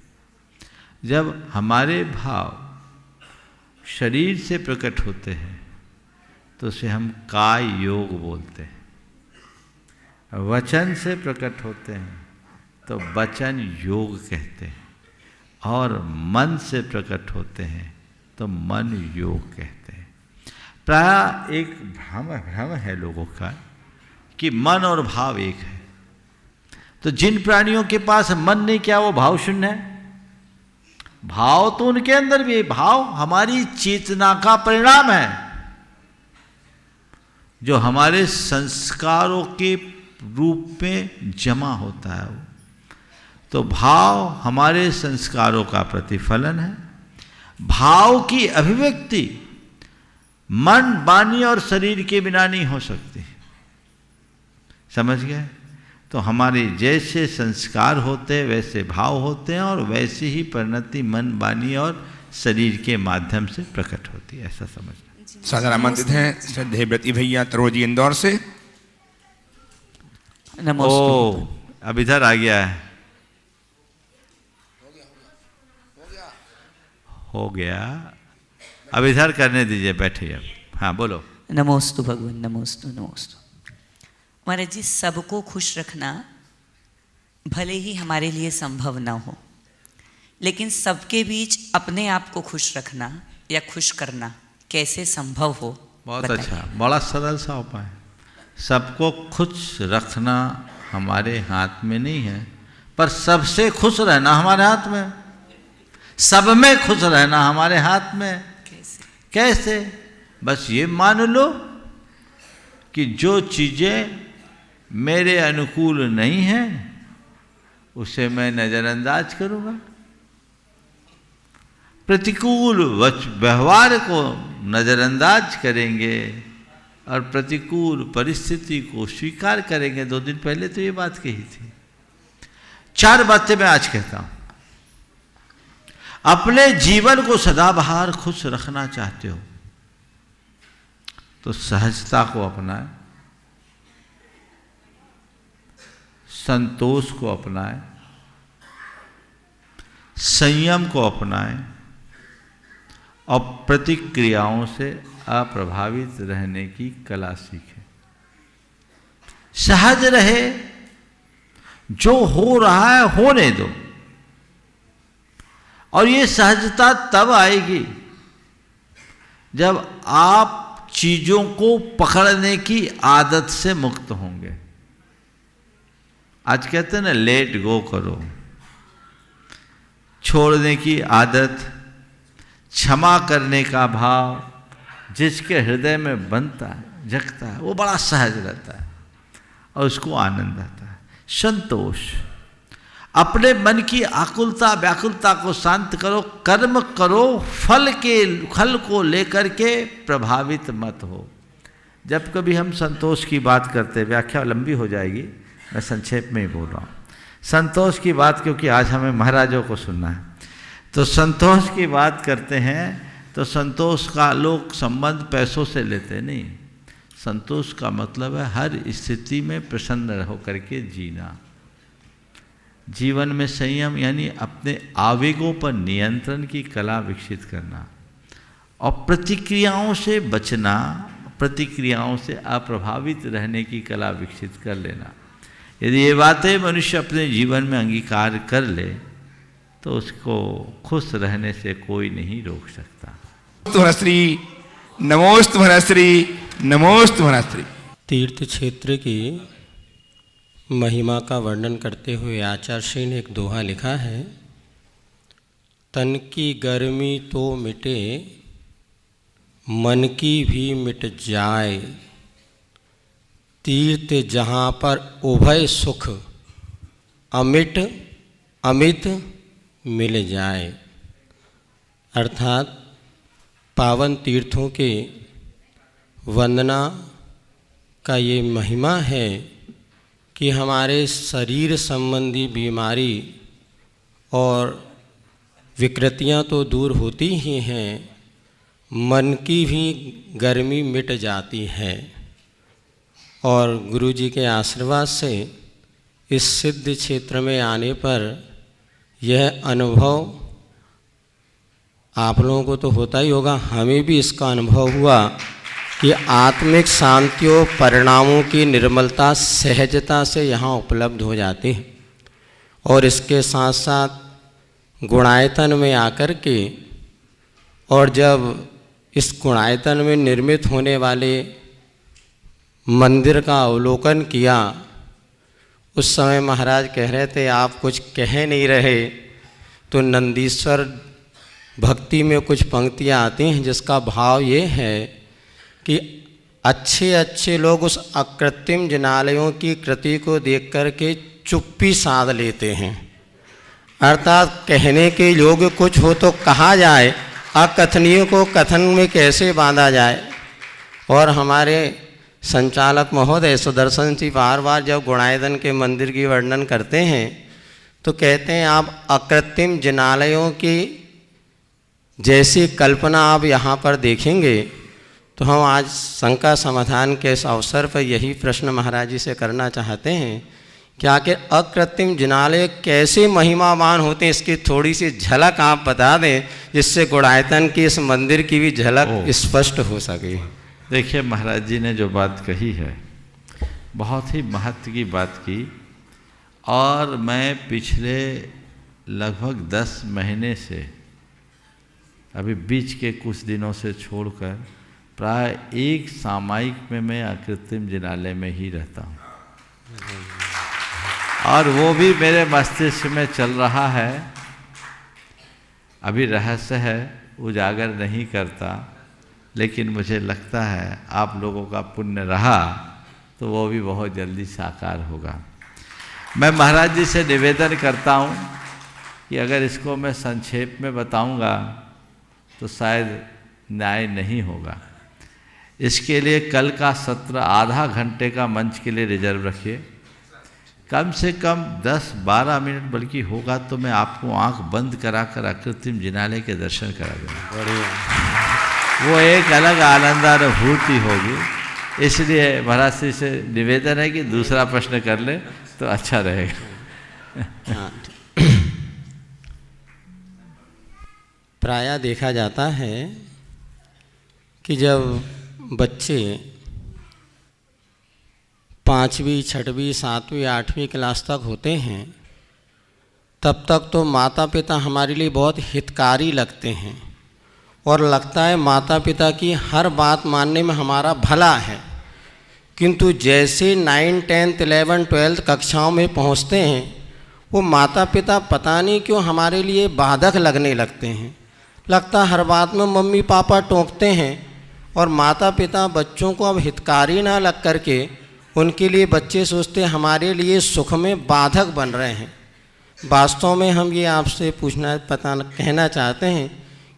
जब हमारे भाव शरीर से प्रकट होते हैं तो उसे हम काय योग बोलते हैं। वचन से प्रकट होते हैं तो वचन योग कहते हैं, और मन से प्रकट होते हैं तो मन योग कहते हैं। प्राय एक भ्रम है लोगों का कि मन और भाव एक है। तो जिन प्राणियों के पास मन नहीं, क्या वो भाव शून्य है? भाव तो उनके अंदर भी है। भाव हमारी चेतना का परिणाम है, जो हमारे संस्कारों के रूप में जमा होता है। तो भाव हमारे संस्कारों का प्रतिफलन है। भाव की अभिव्यक्ति मन, वाणी और शरीर के बिना नहीं हो सकती। समझ गए? तो हमारे जैसे संस्कार होते हैं वैसे भाव होते हैं, और वैसी ही परिणति मन, वाणी और शरीर के माध्यम से प्रकट होती है, ऐसा समझना। सादर आमंत्रित हैं श्रद्धेय व्रती भैया तरोड़ जी इंदौर से। ओ, अब इधर आ गया है। हो गया, अब इधर करने दीजिए, बैठिए अब। हाँ बोलो। नमोस्तु भगवान, नमोस्तु नमोस्तु। महाराज जी, सबको खुश रखना भले ही हमारे लिए संभव ना हो, लेकिन सबके बीच अपने आप को खुश रखना या खुश करना कैसे संभव हो? बहुत अच्छा, बड़ा सरल सा उपाय। सबको खुश रखना हमारे हाथ में नहीं है, पर सबसे खुश रहना हमारे हाथ में। सब में खुश रहना हमारे हाथ में। कैसे? बस ये मान लो कि जो चीज़ें मेरे अनुकूल नहीं हैं उसे मैं नज़रअंदाज करूँगा। प्रतिकूल व्यवहार को नज़रअंदाज करेंगे और प्रतिकूल परिस्थिति को स्वीकार करेंगे। 2 दिन पहले तो ये बात कही थी। 4 बातें मैं आज कहता हूँ। अपने जीवन को सदाबहार खुश रखना चाहते हो तो सहजता को अपनाएं, संतोष को अपनाएं, संयम को अपनाएं और प्रतिक्रियाओं से अप्रभावित रहने की कला सीखें। सहज रहे, जो हो रहा है होने दो। और ये सहजता तब आएगी जब आप चीजों को पकड़ने की आदत से मुक्त होंगे। आज कहते हैं ना, लेट गो करो। छोड़ने की आदत, क्षमा करने का भाव जिसके हृदय में बनता है, जगता है, वो बड़ा सहज रहता है और उसको आनंद आता है। संतोष, अपने मन की आकुलता व्याकुलता को शांत करो। कर्म करो, फल को लेकर के प्रभावित मत हो। जब कभी हम संतोष की बात करते, व्याख्या लंबी हो जाएगी, मैं संक्षेप में ही बोल रहा हूँ। संतोष की बात, क्योंकि आज हमें महाराजों को सुनना है, तो संतोष की बात करते हैं तो संतोष का लोग संबंध पैसों से लेते नहीं। संतोष का मतलब है हर स्थिति में प्रसन्न होकर के जीना। जीवन में संयम यानी अपने आवेगों पर नियंत्रण की कला विकसित करना और प्रतिक्रियाओं से बचना, प्रतिक्रियाओं से अप्रभावित रहने की कला विकसित कर लेना। यदि ये बातें मनुष्य अपने जीवन में अंगीकार कर ले तो उसको खुश रहने से कोई नहीं रोक सकता। मनश्री, नमोस्तु मनश्री, नमोस्तु मनश्री। तीर्थ क्षेत्र की महिमा का वर्णन करते हुए आचार्य श्री ने एक दोहा लिखा है। तन की गर्मी तो मिटे, मन की भी मिट जाए, तीर्थ जहाँ पर उभय सुख, अमिट अमित मिल जाए। अर्थात पावन तीर्थों के वंदना का ये महिमा है कि हमारे शरीर संबंधी बीमारी और विकृतियां तो दूर होती ही हैं, मन की भी गर्मी मिट जाती है। और गुरु जी के आशीर्वाद से इस सिद्ध क्षेत्र में आने पर यह अनुभव आप लोगों को तो होता ही होगा, हमें भी इसका अनुभव हुआ कि आत्मिक शांतियों परिणामों की निर्मलता सहजता से यहाँ उपलब्ध हो जाती है। और इसके साथ साथ गुणायतन में आकर के, और जब इस गुणायतन में निर्मित होने वाले मंदिर का अवलोकन किया, उस समय महाराज कह रहे थे आप कुछ कह नहीं रहे, तो नंदीश्वर भक्ति में कुछ पंक्तियाँ आती हैं जिसका भाव ये है कि अच्छे अच्छे लोग उस अकृत्रिम जिनालयों की कृति को देख कर के चुप्पी साध लेते हैं। अर्थात कहने के योग्य कुछ हो तो कहा जाए, अकथनीय को कथन में कैसे बांधा जाए। और हमारे संचालक महोदय सुदर्शन जी बार बार जब गुणायतन के मंदिर की वर्णन करते हैं तो कहते हैं आप अकृत्रिम जिनालयों की जैसी कल्पना आप यहाँ पर देखेंगे। तो हम आज शंका समाधान के इस अवसर पर यही प्रश्न महाराज जी से करना चाहते हैं कि आखिर अकृत्रिम जिनालय कैसे महिमावान होते हैं, इसकी थोड़ी सी झलक आप बता दें जिससे गुणायतन की इस मंदिर की भी झलक स्पष्ट हो सके। देखिए महाराज जी ने जो बात कही है बहुत ही महत्व की बात की, और मैं पिछले लगभग 10 महीने से, अभी बीच के कुछ दिनों से छोड़कर, प्राय एक सामायिक में मैं अकृत्रिम जिनालय में ही रहता हूँ, और वो भी मेरे मस्तिष्क में चल रहा है। अभी रहस्य है, उजागर नहीं करता, लेकिन मुझे लगता है आप लोगों का पुण्य रहा तो वो भी बहुत जल्दी साकार होगा। मैं महाराज जी से निवेदन करता हूँ कि अगर इसको मैं संक्षेप में बताऊँगा तो शायद न्याय नहीं होगा। इसके लिए कल का सत्र आधा घंटे का मंच के लिए रिजर्व रखिए, कम से कम 10-12 मिनट बल्कि होगा तो मैं आपको आंख बंद कराकर अकृत्रिम जिनालय के दर्शन करा दूँगा। बढ़िया, वो एक अलग आनंदानुभूति होगी। इसलिए महाराज जी से निवेदन है कि दूसरा प्रश्न कर ले तो अच्छा रहेगा। प्रायः देखा जाता है कि जब बच्चे 5वीं 6वीं 7वीं 8वीं क्लास तक होते हैं तब तक तो माता पिता हमारे लिए बहुत हितकारी लगते हैं, और लगता है माता पिता की हर बात मानने में हमारा भला है। किंतु जैसे 9, 10, 11, 12 कक्षाओं में पहुंचते हैं वो माता पिता पता नहीं क्यों हमारे लिए बाधक लगने लगते हैं। लगता हर बात में मम्मी पापा टोकते हैं, और माता पिता बच्चों को अब हितकारी ना लग करके उनके लिए बच्चे सोचते हमारे लिए सुख में बाधक बन रहे हैं। वास्तव में हम ये आपसे कहना चाहते हैं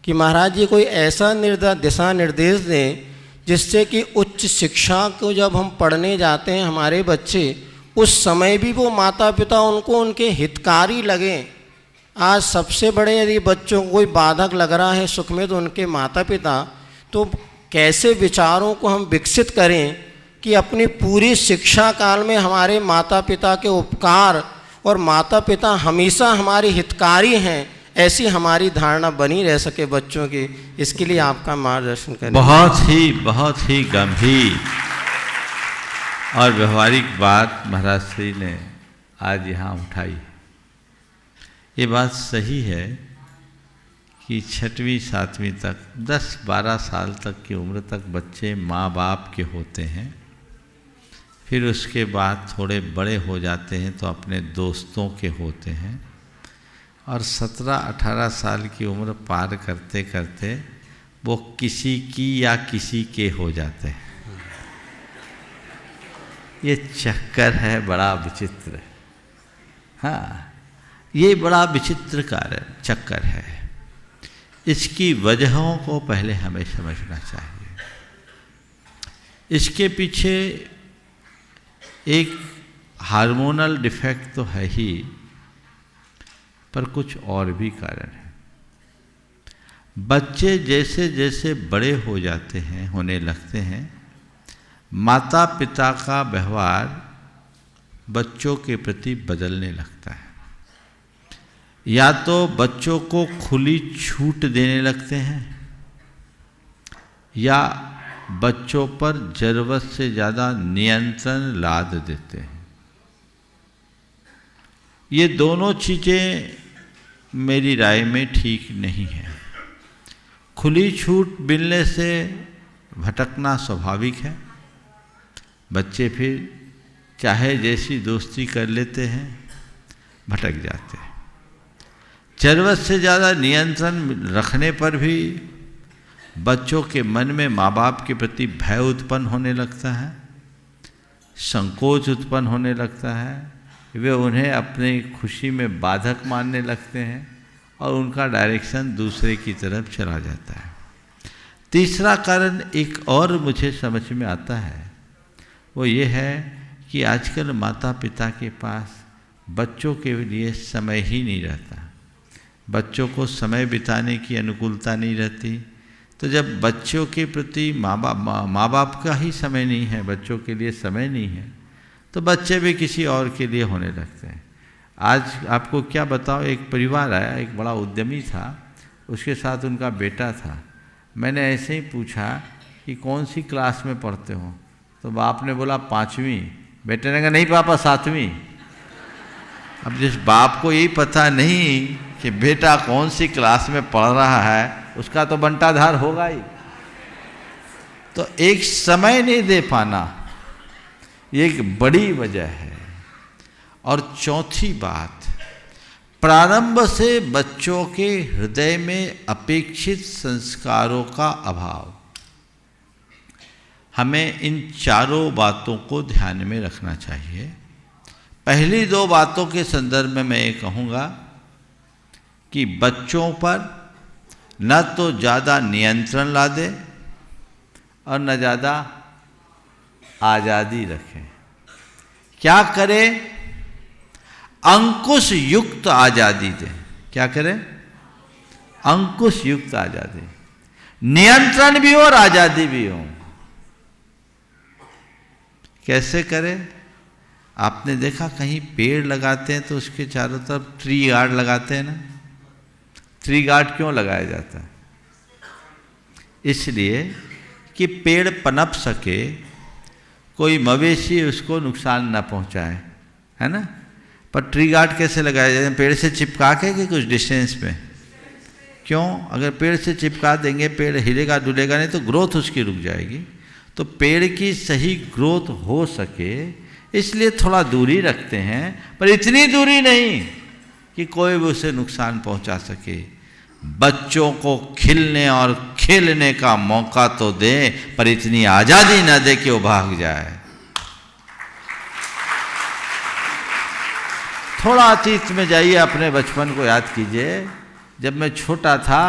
कि महाराज जी कोई ऐसा दिशा निर्देश दें जिससे कि उच्च शिक्षा को जब हम पढ़ने जाते हैं हमारे बच्चे, उस समय भी वो माता पिता उनको उनके हितकारी लगें। आज सबसे बड़े यदि बच्चों को कोई बाधक लग रहा है सुख में तो उनके माता पिता, तो कैसे विचारों को हम विकसित करें कि अपनी पूरी शिक्षा काल में हमारे माता पिता के उपकार और माता पिता हमेशा हमारे हितकारी हैं, ऐसी हमारी धारणा बनी रह सके बच्चों की। इसके लिए आपका मार्गदर्शन करें। बहुत ही गंभीर और व्यवहारिक बात महाराज श्री ने आज यहाँ उठाई। ये बात सही है कि 6वीं 7वीं तक 10-12 साल तक की उम्र तक बच्चे माँ बाप के होते हैं, फिर उसके बाद थोड़े बड़े हो जाते हैं तो अपने दोस्तों के होते हैं, और 17-18 साल की उम्र पार करते करते वो किसी की या किसी के हो जाते हैं। ये चक्कर है, बड़ा विचित्र। हाँ, ये बड़ा विचित्र कारण चक्कर है। इसकी वजहों को पहले हमें समझना चाहिए। इसके पीछे एक हार्मोनल डिफेक्ट तो है ही, पर कुछ और भी कारण है। बच्चे जैसे जैसे बड़े हो जाते हैं, होने लगते हैं, माता पिता का व्यवहार बच्चों के प्रति बदलने लगता है। या तो बच्चों को खुली छूट देने लगते हैं या बच्चों पर ज़रूरत से ज़्यादा नियंत्रण लाद देते हैं। ये दोनों चीज़ें मेरी राय में ठीक नहीं है। खुली छूट मिलने से भटकना स्वाभाविक है। बच्चे फिर चाहे जैसी दोस्ती कर लेते हैं, भटक जाते हैं। ज़रूरत से ज़्यादा नियंत्रण रखने पर भी बच्चों के मन में माँ बाप के प्रति भय उत्पन्न होने लगता है, संकोच उत्पन्न होने लगता है। वे उन्हें अपनी खुशी में बाधक मानने लगते हैं और उनका डायरेक्शन दूसरे की तरफ चला जाता है। तीसरा कारण एक और मुझे समझ में आता है, वो ये है कि आजकल माता पिता के पास बच्चों के लिए समय ही नहीं रहता। बच्चों को समय बिताने की अनुकूलता नहीं रहती। तो जब बच्चों के प्रति माँ बाप का ही समय नहीं है, बच्चों के लिए समय नहीं है, तो बच्चे भी किसी और के लिए होने लगते हैं। आज आपको क्या बताओ, एक परिवार आया, एक बड़ा उद्यमी था, उसके साथ उनका बेटा था। मैंने ऐसे ही पूछा कि कौन सी क्लास में पढ़ते हो, तो बाप ने बोला 5वीं। बेटे ने कहा नहीं पापा 7वीं। अब जिस बाप को यही पता नहीं कि बेटा कौन सी क्लास में पढ़ रहा है, उसका तो बंटाधार होगा ही। तो एक समय नहीं दे पाना, ये एक बड़ी वजह है। और चौथी बात, प्रारंभ से बच्चों के हृदय में अपेक्षित संस्कारों का अभाव। हमें इन चारों बातों को ध्यान में रखना चाहिए। पहली 2 बातों के संदर्भ में मैं ये कहूँगा कि बच्चों पर न तो ज़्यादा नियंत्रण ला दे और न ज़्यादा आज़ादी रखें। क्या करें? अंकुश युक्त आज़ादी दें। क्या करें? अंकुश युक्त आज़ादी। नियंत्रण भी हो और आज़ादी भी हो। कैसे करें? आपने देखा कहीं पेड़ लगाते हैं तो उसके चारों तरफ ट्री गार्ड लगाते हैं ना। ट्री गार्ड क्यों लगाया जाता है? इसलिए कि पेड़ पनप सके, कोई मवेशी उसको नुकसान न पहुंचाए, है ना। पर ट्री गार्ड कैसे लगाया जाए? पेड़ से चिपका के कि कुछ डिस्टेंस पे? क्यों? अगर पेड़ से चिपका देंगे, पेड़ हिलेगा डुलेगा नहीं तो ग्रोथ उसकी रुक जाएगी। तो पेड़ की सही ग्रोथ हो सके इसलिए थोड़ा दूरी रखते हैं, पर इतनी दूरी नहीं कि कोई भी उसे नुकसान पहुंचा सके। बच्चों को खिलने और खेलने का मौका तो दें, पर इतनी आज़ादी न दे कि वो भाग जाए। थोड़ा अतीत में जाइए, अपने बचपन को याद कीजिए। जब मैं छोटा था,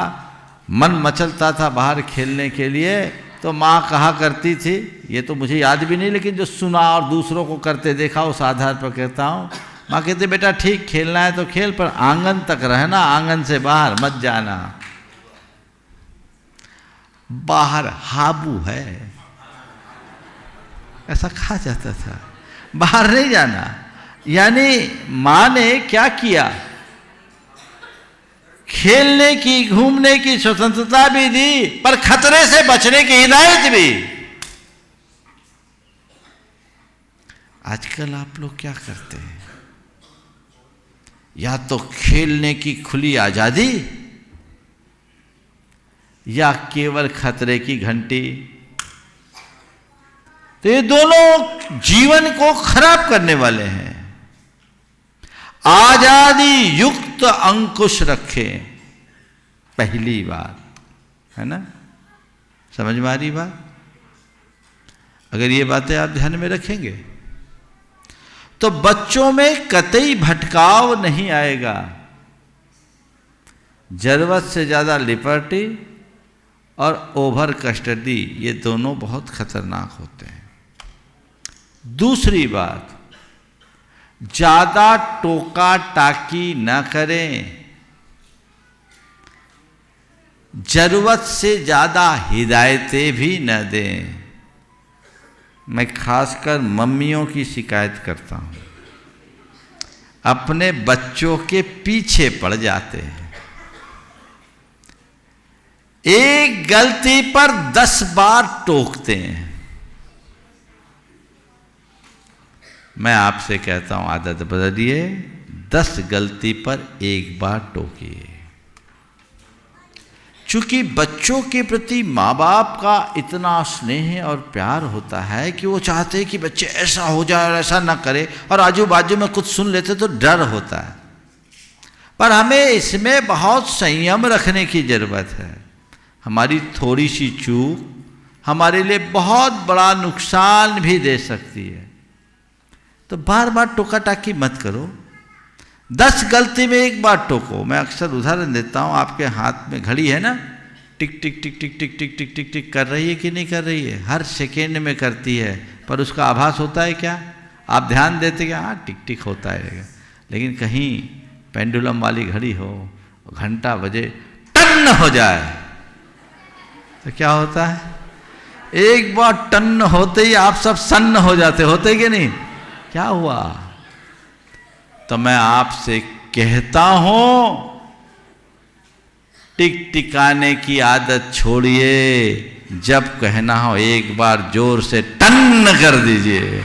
मन मचलता था बाहर खेलने के लिए, तो माँ कहा करती थी, ये तो मुझे याद भी नहीं, लेकिन जो सुना और दूसरों को करते देखा उस आधार पर कहता हूँ। माँ कहती बेटा ठीक खेलना है तो खेल, पर आंगन तक रहना, आंगन से बाहर मत जाना। बाहर हाबू है, ऐसा कहा जाता था, बाहर नहीं जाना। यानी माँ ने क्या किया? खेलने की, घूमने की स्वतंत्रता भी दी, पर खतरे से बचने की हिदायत भी। आजकल आप लोग क्या करते हैं? या तो खेलने की खुली आजादी या केवल खतरे की घंटी। तो ये दोनों जीवन को खराब करने वाले हैं। आजादी युक्त अंकुश रखें, पहली बात, है ना। समझ में आ रही बात? अगर ये बातें आप ध्यान में रखेंगे तो बच्चों में कतई भटकाव नहीं आएगा। जरूरत से ज़्यादा लिबर्टी और ओवर कस्टडी, ये दोनों बहुत खतरनाक होते हैं। दूसरी बात, ज़्यादा टोका टाकी न करें। ज़रूरत से ज़्यादा हिदायतें भी न दें। मैं खासकर मम्मियों की शिकायत करता हूँ, अपने बच्चों के पीछे पड़ जाते हैं। एक गलती पर 10 बार टोकते हैं। मैं आपसे कहता हूं आदत बदलिए, 10 गलती पर 1 बार टोकिए। चूंकि बच्चों के प्रति माँ बाप का इतना स्नेह और प्यार होता है कि वो चाहते हैं कि बच्चे ऐसा हो जाए और ऐसा ना करे, और आजू बाजू में कुछ सुन लेते तो डर होता है। पर हमें इसमें बहुत संयम रखने की जरूरत है। हमारी थोड़ी सी चूक हमारे लिए बहुत बड़ा नुकसान भी दे सकती है। तो बार बार टोका टाकी मत करो, 10 गलती में 1 बार टोको। मैं अक्सर उदाहरण देता हूँ, आपके हाथ में घड़ी है ना, टिक टिक टिक टिक टिक टिक टिक टिक टिक कर रही है कि नहीं कर रही है? हर सेकेंड में करती है, पर उसका आभास होता है क्या? आप ध्यान देते क्या? हाँ टिक टिक होता है। लेकिन कहीं पेंडुलम वाली घड़ी हो, घंटा बजे, टन हो जाए तो क्या होता है? एक बार टन होते ही आप सब सन्न हो जाते, होते कि नहीं? क्या हुआ? तो मैं आपसे कहता हूं, टिक टिकाने की आदत छोड़िए। जब कहना हो एक बार जोर से टन कर दीजिए।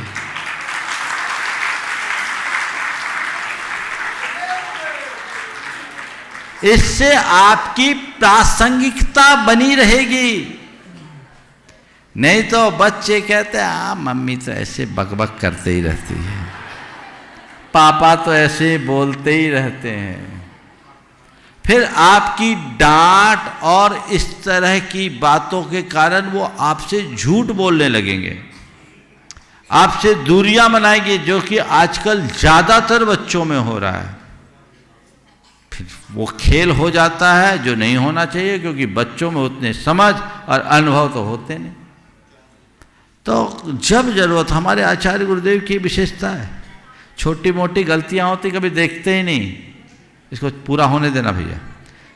इससे आपकी प्रासंगिकता बनी रहेगी। नहीं तो बच्चे कहते हैं हाँ मम्मी तो ऐसे बकबक करते ही रहती है, पापा तो ऐसे बोलते ही रहते हैं। फिर आपकी डांट और इस तरह की बातों के कारण वो आपसे झूठ बोलने लगेंगे, आपसे दूरियां बनाएंगे, जो कि आजकल ज़्यादातर बच्चों में हो रहा है। फिर वो खेल हो जाता है जो नहीं होना चाहिए, क्योंकि बच्चों में उतने समझ और अनुभव तो होते नहीं। तो जब जरूरत, हमारे आचार्य गुरुदेव की विशेषता है, छोटी मोटी गलतियां होती कभी देखते ही नहीं, इसको पूरा होने देना भैया।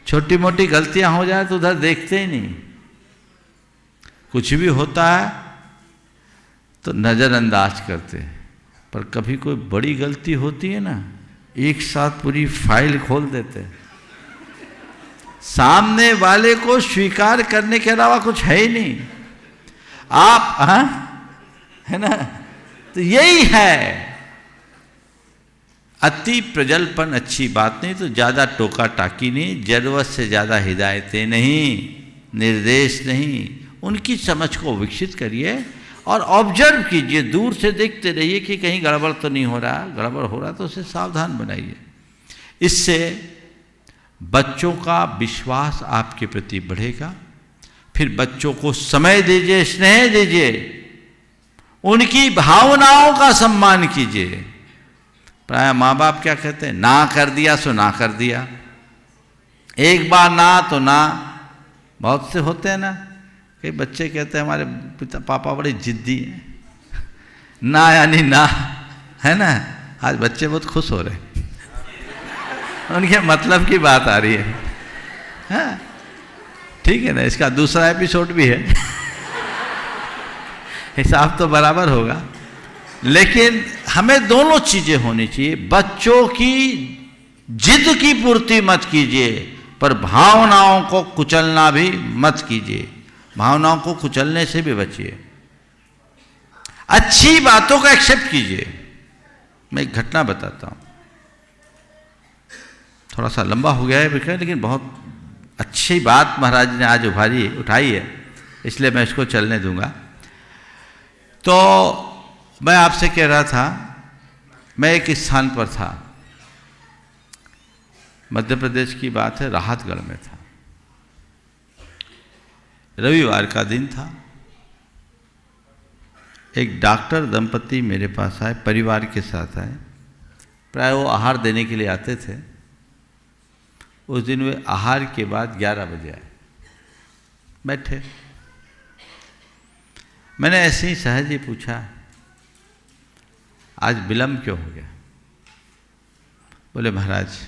छोटी मोटी गलतियां हो जाए तो उधर देखते ही नहीं। कुछ भी होता है तो नज़रअंदाज करते हैं, पर कभी कोई बड़ी गलती होती है ना, एक साथ पूरी फाइल खोल देते हैं। सामने वाले को स्वीकार करने के अलावा कुछ है ही नहीं। आप हाँ है ना, तो यही है। अति प्रजल्पन अच्छी बात नहीं, तो ज़्यादा टोका टाकी नहीं, जरूरत से ज़्यादा हिदायतें नहीं, निर्देश नहीं। उनकी समझ को विकसित करिए और ऑब्जर्व कीजिए, दूर से देखते रहिए कि कहीं गड़बड़ तो नहीं हो रहा। गड़बड़ हो रहा तो उसे सावधान बनाइए। इससे बच्चों का विश्वास आपके प्रति बढ़ेगा। फिर बच्चों को समय दीजिए, स्नेह दीजिए, उनकी भावनाओं का सम्मान कीजिए। प्राय माँ बाप क्या कहते हैं, ना कर दिया सो ना कर दिया, एक बार ना तो ना। बहुत से होते हैं ना, कई बच्चे कहते हैं हमारे पिता पापा बड़े जिद्दी हैं, ना यानी ना, है ना। आज बच्चे बहुत खुश हो रहे हैं, उनके मतलब की बात आ रही है। हाँ ठीक है ना, इसका दूसरा एपिसोड भी है, हिसाब तो बराबर होगा। लेकिन हमें दोनों चीजें होनी चाहिए। बच्चों की जिद की पूर्ति मत कीजिए, पर भावनाओं को कुचलना भी मत कीजिए। भावनाओं को कुचलने से भी बचिए। अच्छी बातों का एक्सेप्ट कीजिए। मैं एक घटना बताता हूं, थोड़ा सा लंबा हो गया है लेकिन बहुत अच्छी बात महाराज ने आज उठाई है, इसलिए मैं इसको चलने दूंगा। तो मैं आपसे कह रहा था, मैं एक स्थान पर था, मध्य प्रदेश की बात है, राहतगढ़ में था। रविवार का दिन था। एक डॉक्टर दंपति मेरे पास आए, परिवार के साथ आए। प्राय वो आहार देने के लिए आते थे। उस दिन वे आहार के बाद 11 बजे आए, बैठे। मैंने ऐसे ही सहज ही पूछा, आज विलम्ब क्यों हो गया? बोले महाराज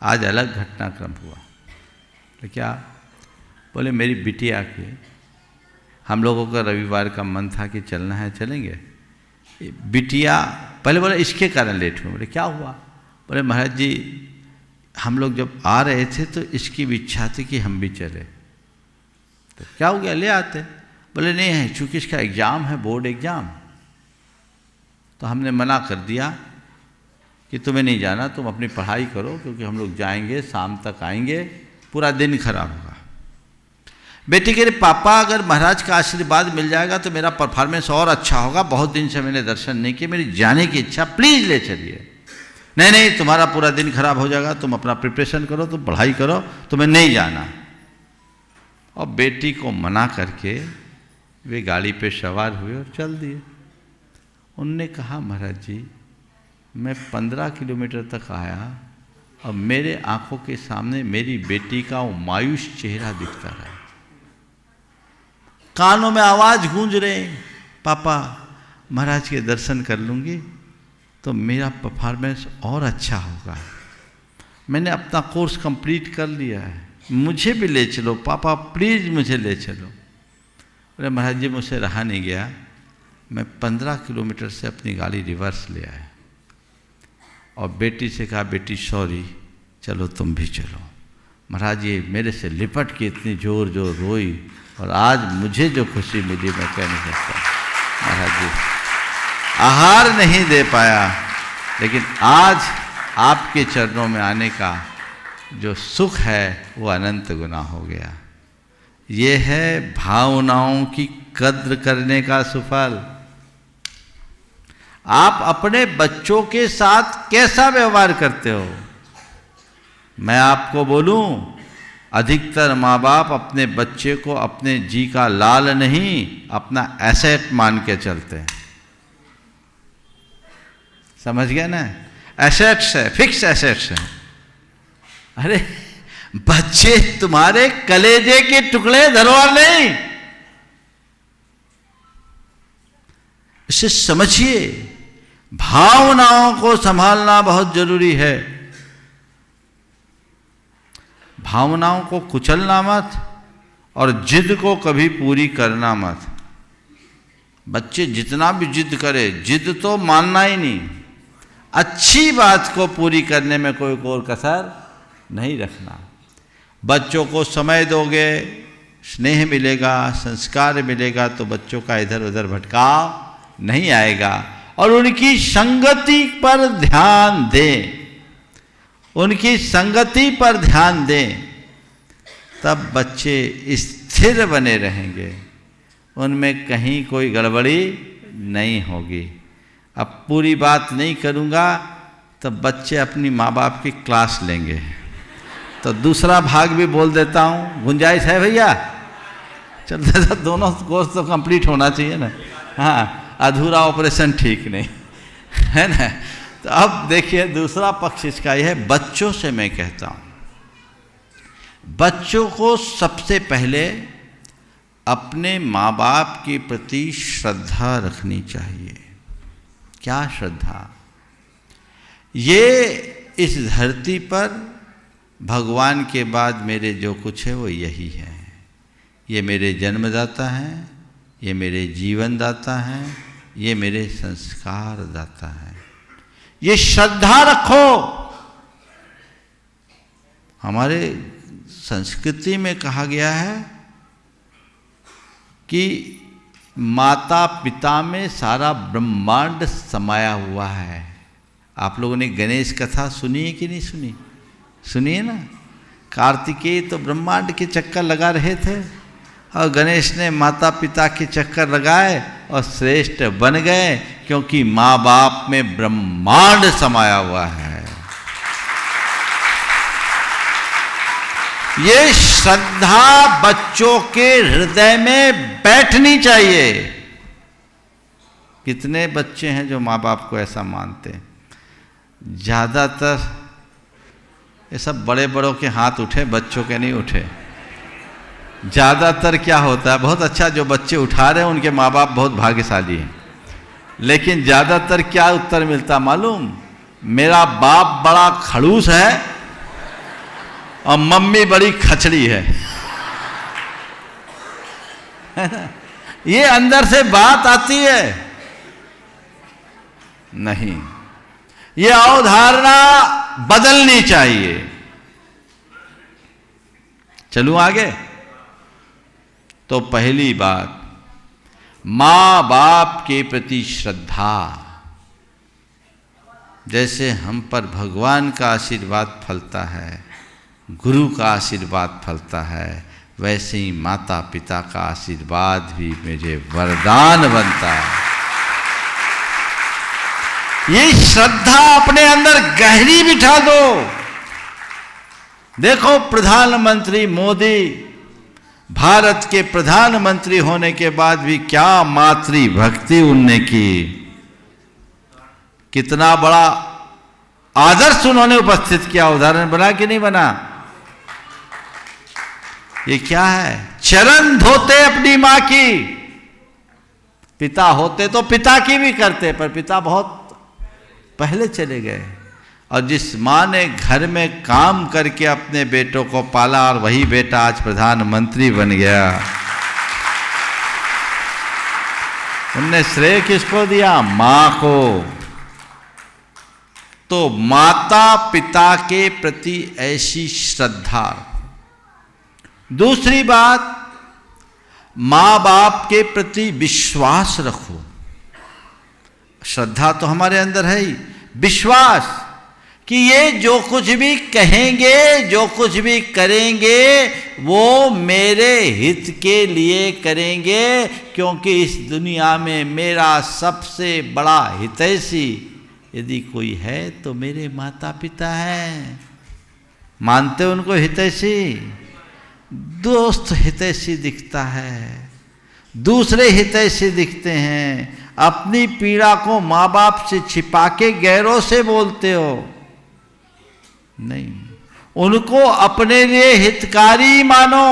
आज अलग घटनाक्रम हुआ। बोले क्या? बोले मेरी बिटिया की, हम लोगों का रविवार का मन था कि चलना है, चलेंगे। बिटिया पहले बोले इसके कारण लेट हुए। बोले क्या हुआ? बोले महाराज जी हम लोग जब आ रहे थे तो इसकी भी इच्छा थी कि हम भी चले, तो क्या हो गया, ले आते। बोले नहीं है, चूँकि इसका एग्ज़ाम है, बोर्ड एग्ज़ाम, तो हमने मना कर दिया कि तुम्हें नहीं जाना, तुम अपनी पढ़ाई करो, क्योंकि हम लोग जाएंगे, शाम तक आएंगे, पूरा दिन खराब होगा। बेटी कह रही पापा अगर महाराज का आशीर्वाद मिल जाएगा तो मेरा परफॉर्मेंस और अच्छा होगा, बहुत दिन से मैंने दर्शन नहीं किए, मेरी जाने की इच्छा, प्लीज़ ले चलिए। नहीं नहीं, तुम्हारा पूरा दिन खराब हो जाएगा, तुम अपना प्रिपरेशन करो, तुम पढ़ाई करो, तुम्हें नहीं जाना। और बेटी को मना करके वे गाड़ी पे सवार हुए और चल दिए। उनने कहा महाराज जी मैं 15 किलोमीटर तक आया और मेरे आंखों के सामने मेरी बेटी का वो मायूस चेहरा दिखता रहा, कानों में आवाज़ गूंज रहे, पापा महाराज के दर्शन कर लूँगी तो मेरा परफॉर्मेंस और अच्छा होगा, मैंने अपना कोर्स कंप्लीट कर लिया है, मुझे भी ले चलो पापा, प्लीज़ मुझे ले चलो। बोले महाराज जी मुझसे रहा नहीं गया, मैं 15 किलोमीटर से अपनी गाड़ी रिवर्स ले आया और बेटी से कहा बेटी सॉरी, चलो तुम भी चलो। महाराज ये मेरे से लिपट के इतनी जोर जोर रोई और आज मुझे जो खुशी मिली मैं कह नहीं सकता। महाराज जी आहार नहीं दे पाया, लेकिन आज आपके चरणों में आने का जो सुख है वो अनंत गुना हो गया। ये है भावनाओं की कद्र करने का सुफल। आप अपने बच्चों के साथ कैसा व्यवहार करते हो? मैं आपको बोलूं, अधिकतर माँ बाप अपने बच्चे को अपने जी का लाल नहीं अपना एसेट मान के चलते हैं। समझ गए ना? एसेट्स है, फिक्स एसेट्स है। अरे बच्चे तुम्हारे कलेजे के टुकड़े, धरोहर नहीं। इसे समझिए, भावनाओं को संभालना बहुत जरूरी है। भावनाओं को कुचलना मत और जिद को कभी पूरी करना मत। बच्चे जितना भी जिद करे, जिद तो मानना ही नहीं, अच्छी बात को पूरी करने में कोई और कसर नहीं रखना। बच्चों को समय दोगे, स्नेह मिलेगा, संस्कार मिलेगा तो बच्चों का इधर उधर भटकाव नहीं आएगा। और उनकी संगति पर ध्यान दें, उनकी संगति पर ध्यान दें, तब बच्चे स्थिर बने रहेंगे, उनमें कहीं कोई गड़बड़ी नहीं होगी। अब पूरी बात नहीं करूँगा तब बच्चे अपनी माँ बाप की क्लास लेंगे, तो दूसरा भाग भी बोल देता हूँ। गुंजाइश है भैया? चलते तो दोनों कोर्स तो कंप्लीट होना चाहिए ना। हाँ, अधूरा ऑपरेशन ठीक नहीं है ना। तो अब देखिए दूसरा पक्ष इसका यह है, बच्चों से मैं कहता हूँ, बच्चों को सबसे पहले अपने माँ बाप के प्रति श्रद्धा रखनी चाहिए। क्या श्रद्धा? ये इस धरती पर भगवान के बाद मेरे जो कुछ है वो यही है। ये मेरे जन्मदाता हैं, ये मेरे जीवन दाता हैं, ये मेरे संस्कार दाता है। ये श्रद्धा रखो। हमारे संस्कृति में कहा गया है कि माता पिता में सारा ब्रह्मांड समाया हुआ है। आप लोगों ने गणेश कथा सुनी है कि नहीं सुनी? सुनिए ना। कार्तिकेय तो ब्रह्मांड के चक्कर लगा रहे थे और गणेश ने माता पिता के चक्कर लगाए और श्रेष्ठ बन गए, क्योंकि माँ बाप में ब्रह्मांड समाया हुआ है। ये श्रद्धा बच्चों के हृदय में बैठनी चाहिए। कितने बच्चे हैं जो माँ बाप को ऐसा मानते हैं? ज़्यादातर ये सब बड़े बड़ों के हाथ उठे, बच्चों के नहीं उठे। ज़्यादातर क्या होता है, बहुत अच्छा जो बच्चे उठा रहे हैं उनके माँ बाप बहुत भाग्यशाली हैं, लेकिन ज़्यादातर क्या उत्तर मिलता मालूम? मेरा बाप बड़ा खड़ूस है और मम्मी बड़ी खचड़ी है ये अंदर से बात आती है नहीं, ये अवधारणा बदलनी चाहिए। चलूं आगे। तो पहली बात, मां बाप के प्रति श्रद्धा। जैसे हम पर भगवान का आशीर्वाद फलता है, गुरु का आशीर्वाद फलता है, वैसे ही माता पिता का आशीर्वाद भी मुझे वरदान बनता है। ये श्रद्धा अपने अंदर गहरी बिठा दो। देखो प्रधानमंत्री मोदी भारत के प्रधानमंत्री होने के बाद भी क्या मातृ भक्ति उनने की, कितना बड़ा आदर्श उन्होंने उपस्थित किया, उदाहरण बना कि नहीं बना। ये क्या है, चरण धोते अपनी मां की। पिता होते तो पिता की भी करते, पर पिता बहुत पहले चले गए। और जिस मां ने घर में काम करके अपने बेटों को पाला और वही बेटा आज प्रधानमंत्री बन गया, उनने श्रेय किसको दिया, मां को। तो माता पिता के प्रति ऐसी श्रद्धा। दूसरी बात, मां बाप के प्रति विश्वास रखो। श्रद्धा तो हमारे अंदर है ही, विश्वास कि ये जो कुछ भी कहेंगे, जो कुछ भी करेंगे, वो मेरे हित के लिए करेंगे, क्योंकि इस दुनिया में मेरा सबसे बड़ा हितैषी यदि कोई है तो मेरे माता पिता हैं। मानते उनको हितैषी? दोस्त हितैषी दिखता है, दूसरे हितैषी दिखते हैं। अपनी पीड़ा को माँ बाप से छिपा के गैरों से बोलते हो, नहीं, उनको अपने लिए हितकारी मानो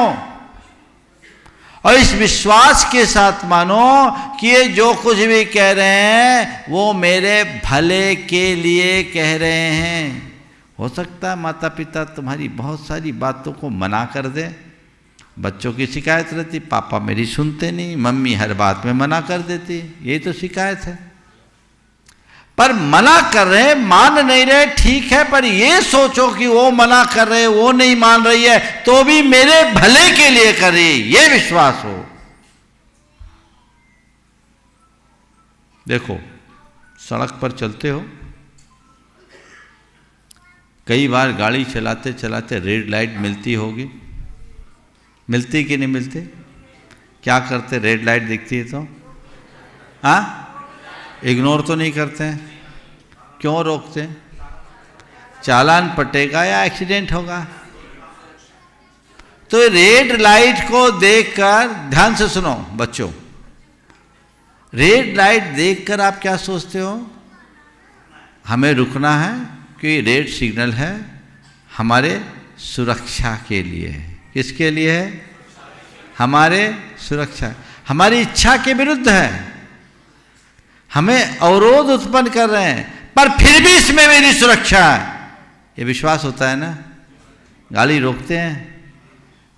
और इस विश्वास के साथ मानो कि ये जो कुछ भी कह रहे हैं वो मेरे भले के लिए कह रहे हैं। हो सकता है माता पिता तुम्हारी बहुत सारी बातों को मना कर दे। बच्चों की शिकायत रहती, पापा मेरी सुनते नहीं, मम्मी हर बात में मना कर देती, यही तो शिकायत है। पर मना कर रहे, मान नहीं रहे, ठीक है, पर ये सोचो कि वो मना कर रहे, वो नहीं मान रही है, तो भी मेरे भले के लिए कर रही है, ये विश्वास हो। देखो, सड़क पर चलते हो, कई बार गाड़ी चलाते चलाते रेड लाइट मिलती होगी, मिलती कि नहीं मिलती? क्या करते, रेड लाइट दिखती है तो हाँ, इग्नोर तो नहीं करते हैं। क्यों रोकते हैं? चालान पटेगा या एक्सीडेंट होगा। तो रेड लाइट को देखकर, ध्यान से सुनो बच्चों, रेड लाइट देखकर आप क्या सोचते हो? हमें रुकना है कि रेड सिग्नल है हमारे सुरक्षा के लिए। किसके लिए है? हमारे सुरक्षा, हमारी इच्छा के विरुद्ध है, हमें अवरोध उत्पन्न कर रहे हैं, पर फिर भी इसमें मेरी सुरक्षा है, ये विश्वास होता है ना। गाड़ी रोकते हैं।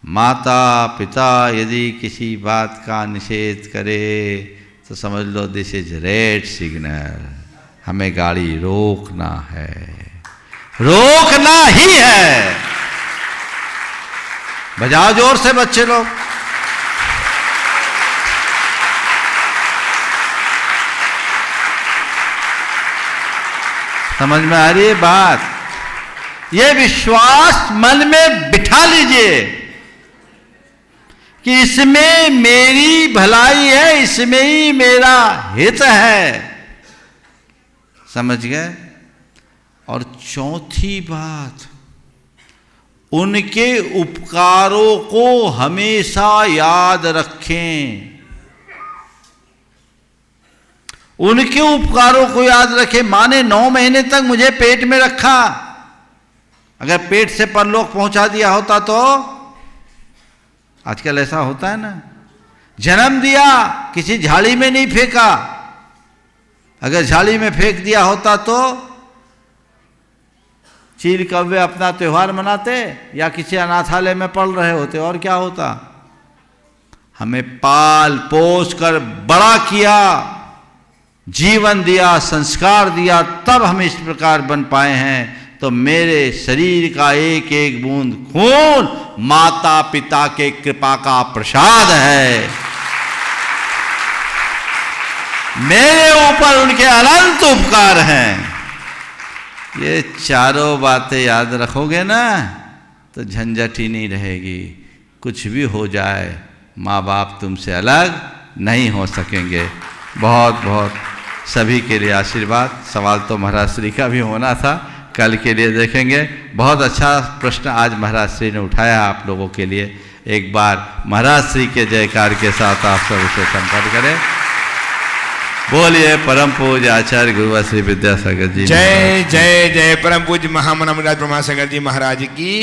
माता पिता यदि किसी बात का निषेध करे तो समझ लो दिस इज रेड सिग्नल, हमें गाड़ी रोकना है, रोकना ही है। बजाओ जोर से बच्चे लोग। समझ में आ रही है बात? ये विश्वास मन में बिठा लीजिए कि इसमें मेरी भलाई है, इसमें ही मेरा हित है। समझ गए? और चौथी बात, उनके उपकारों को हमेशा याद रखें। उनके उपकारों को याद रखें। मां ने 9 महीने तक मुझे पेट में रखा, अगर पेट से परलोक पहुंचा दिया होता तो, आजकल ऐसा होता है ना, जन्म दिया किसी झाड़ी में नहीं फेंका, अगर झाड़ी में फेंक दिया होता तो चील कौवे अपना त्यौहार मनाते या किसी अनाथालय में पढ़ रहे होते, और क्या होता। हमें पाल पोस कर बड़ा किया, जीवन दिया, संस्कार दिया, तब हम इस प्रकार बन पाए हैं। तो मेरे शरीर का एक एक बूंद खून माता पिता के कृपा का प्रसाद है। मेरे ऊपर उनके अनंत उपकार हैं। ये चारों बातें याद रखोगे ना तो झंझट ही नहीं रहेगी। कुछ भी हो जाए माँ बाप तुमसे अलग नहीं हो सकेंगे। बहुत बहुत सभी के लिए आशीर्वाद। सवाल तो महाराज श्री का भी होना था, कल के लिए देखेंगे। बहुत अच्छा प्रश्न आज महाराज श्री ने उठाया आप लोगों के लिए। एक बार महाराज श्री के जयकार के साथ आप सब उसे संपर्क करें। बोलिए परम पूज्य आचार्य गुरुवर श्री विद्यासागर जी। जय जय जय परम पूज्य महामना ब्रह्मा सागर जी महाराज की।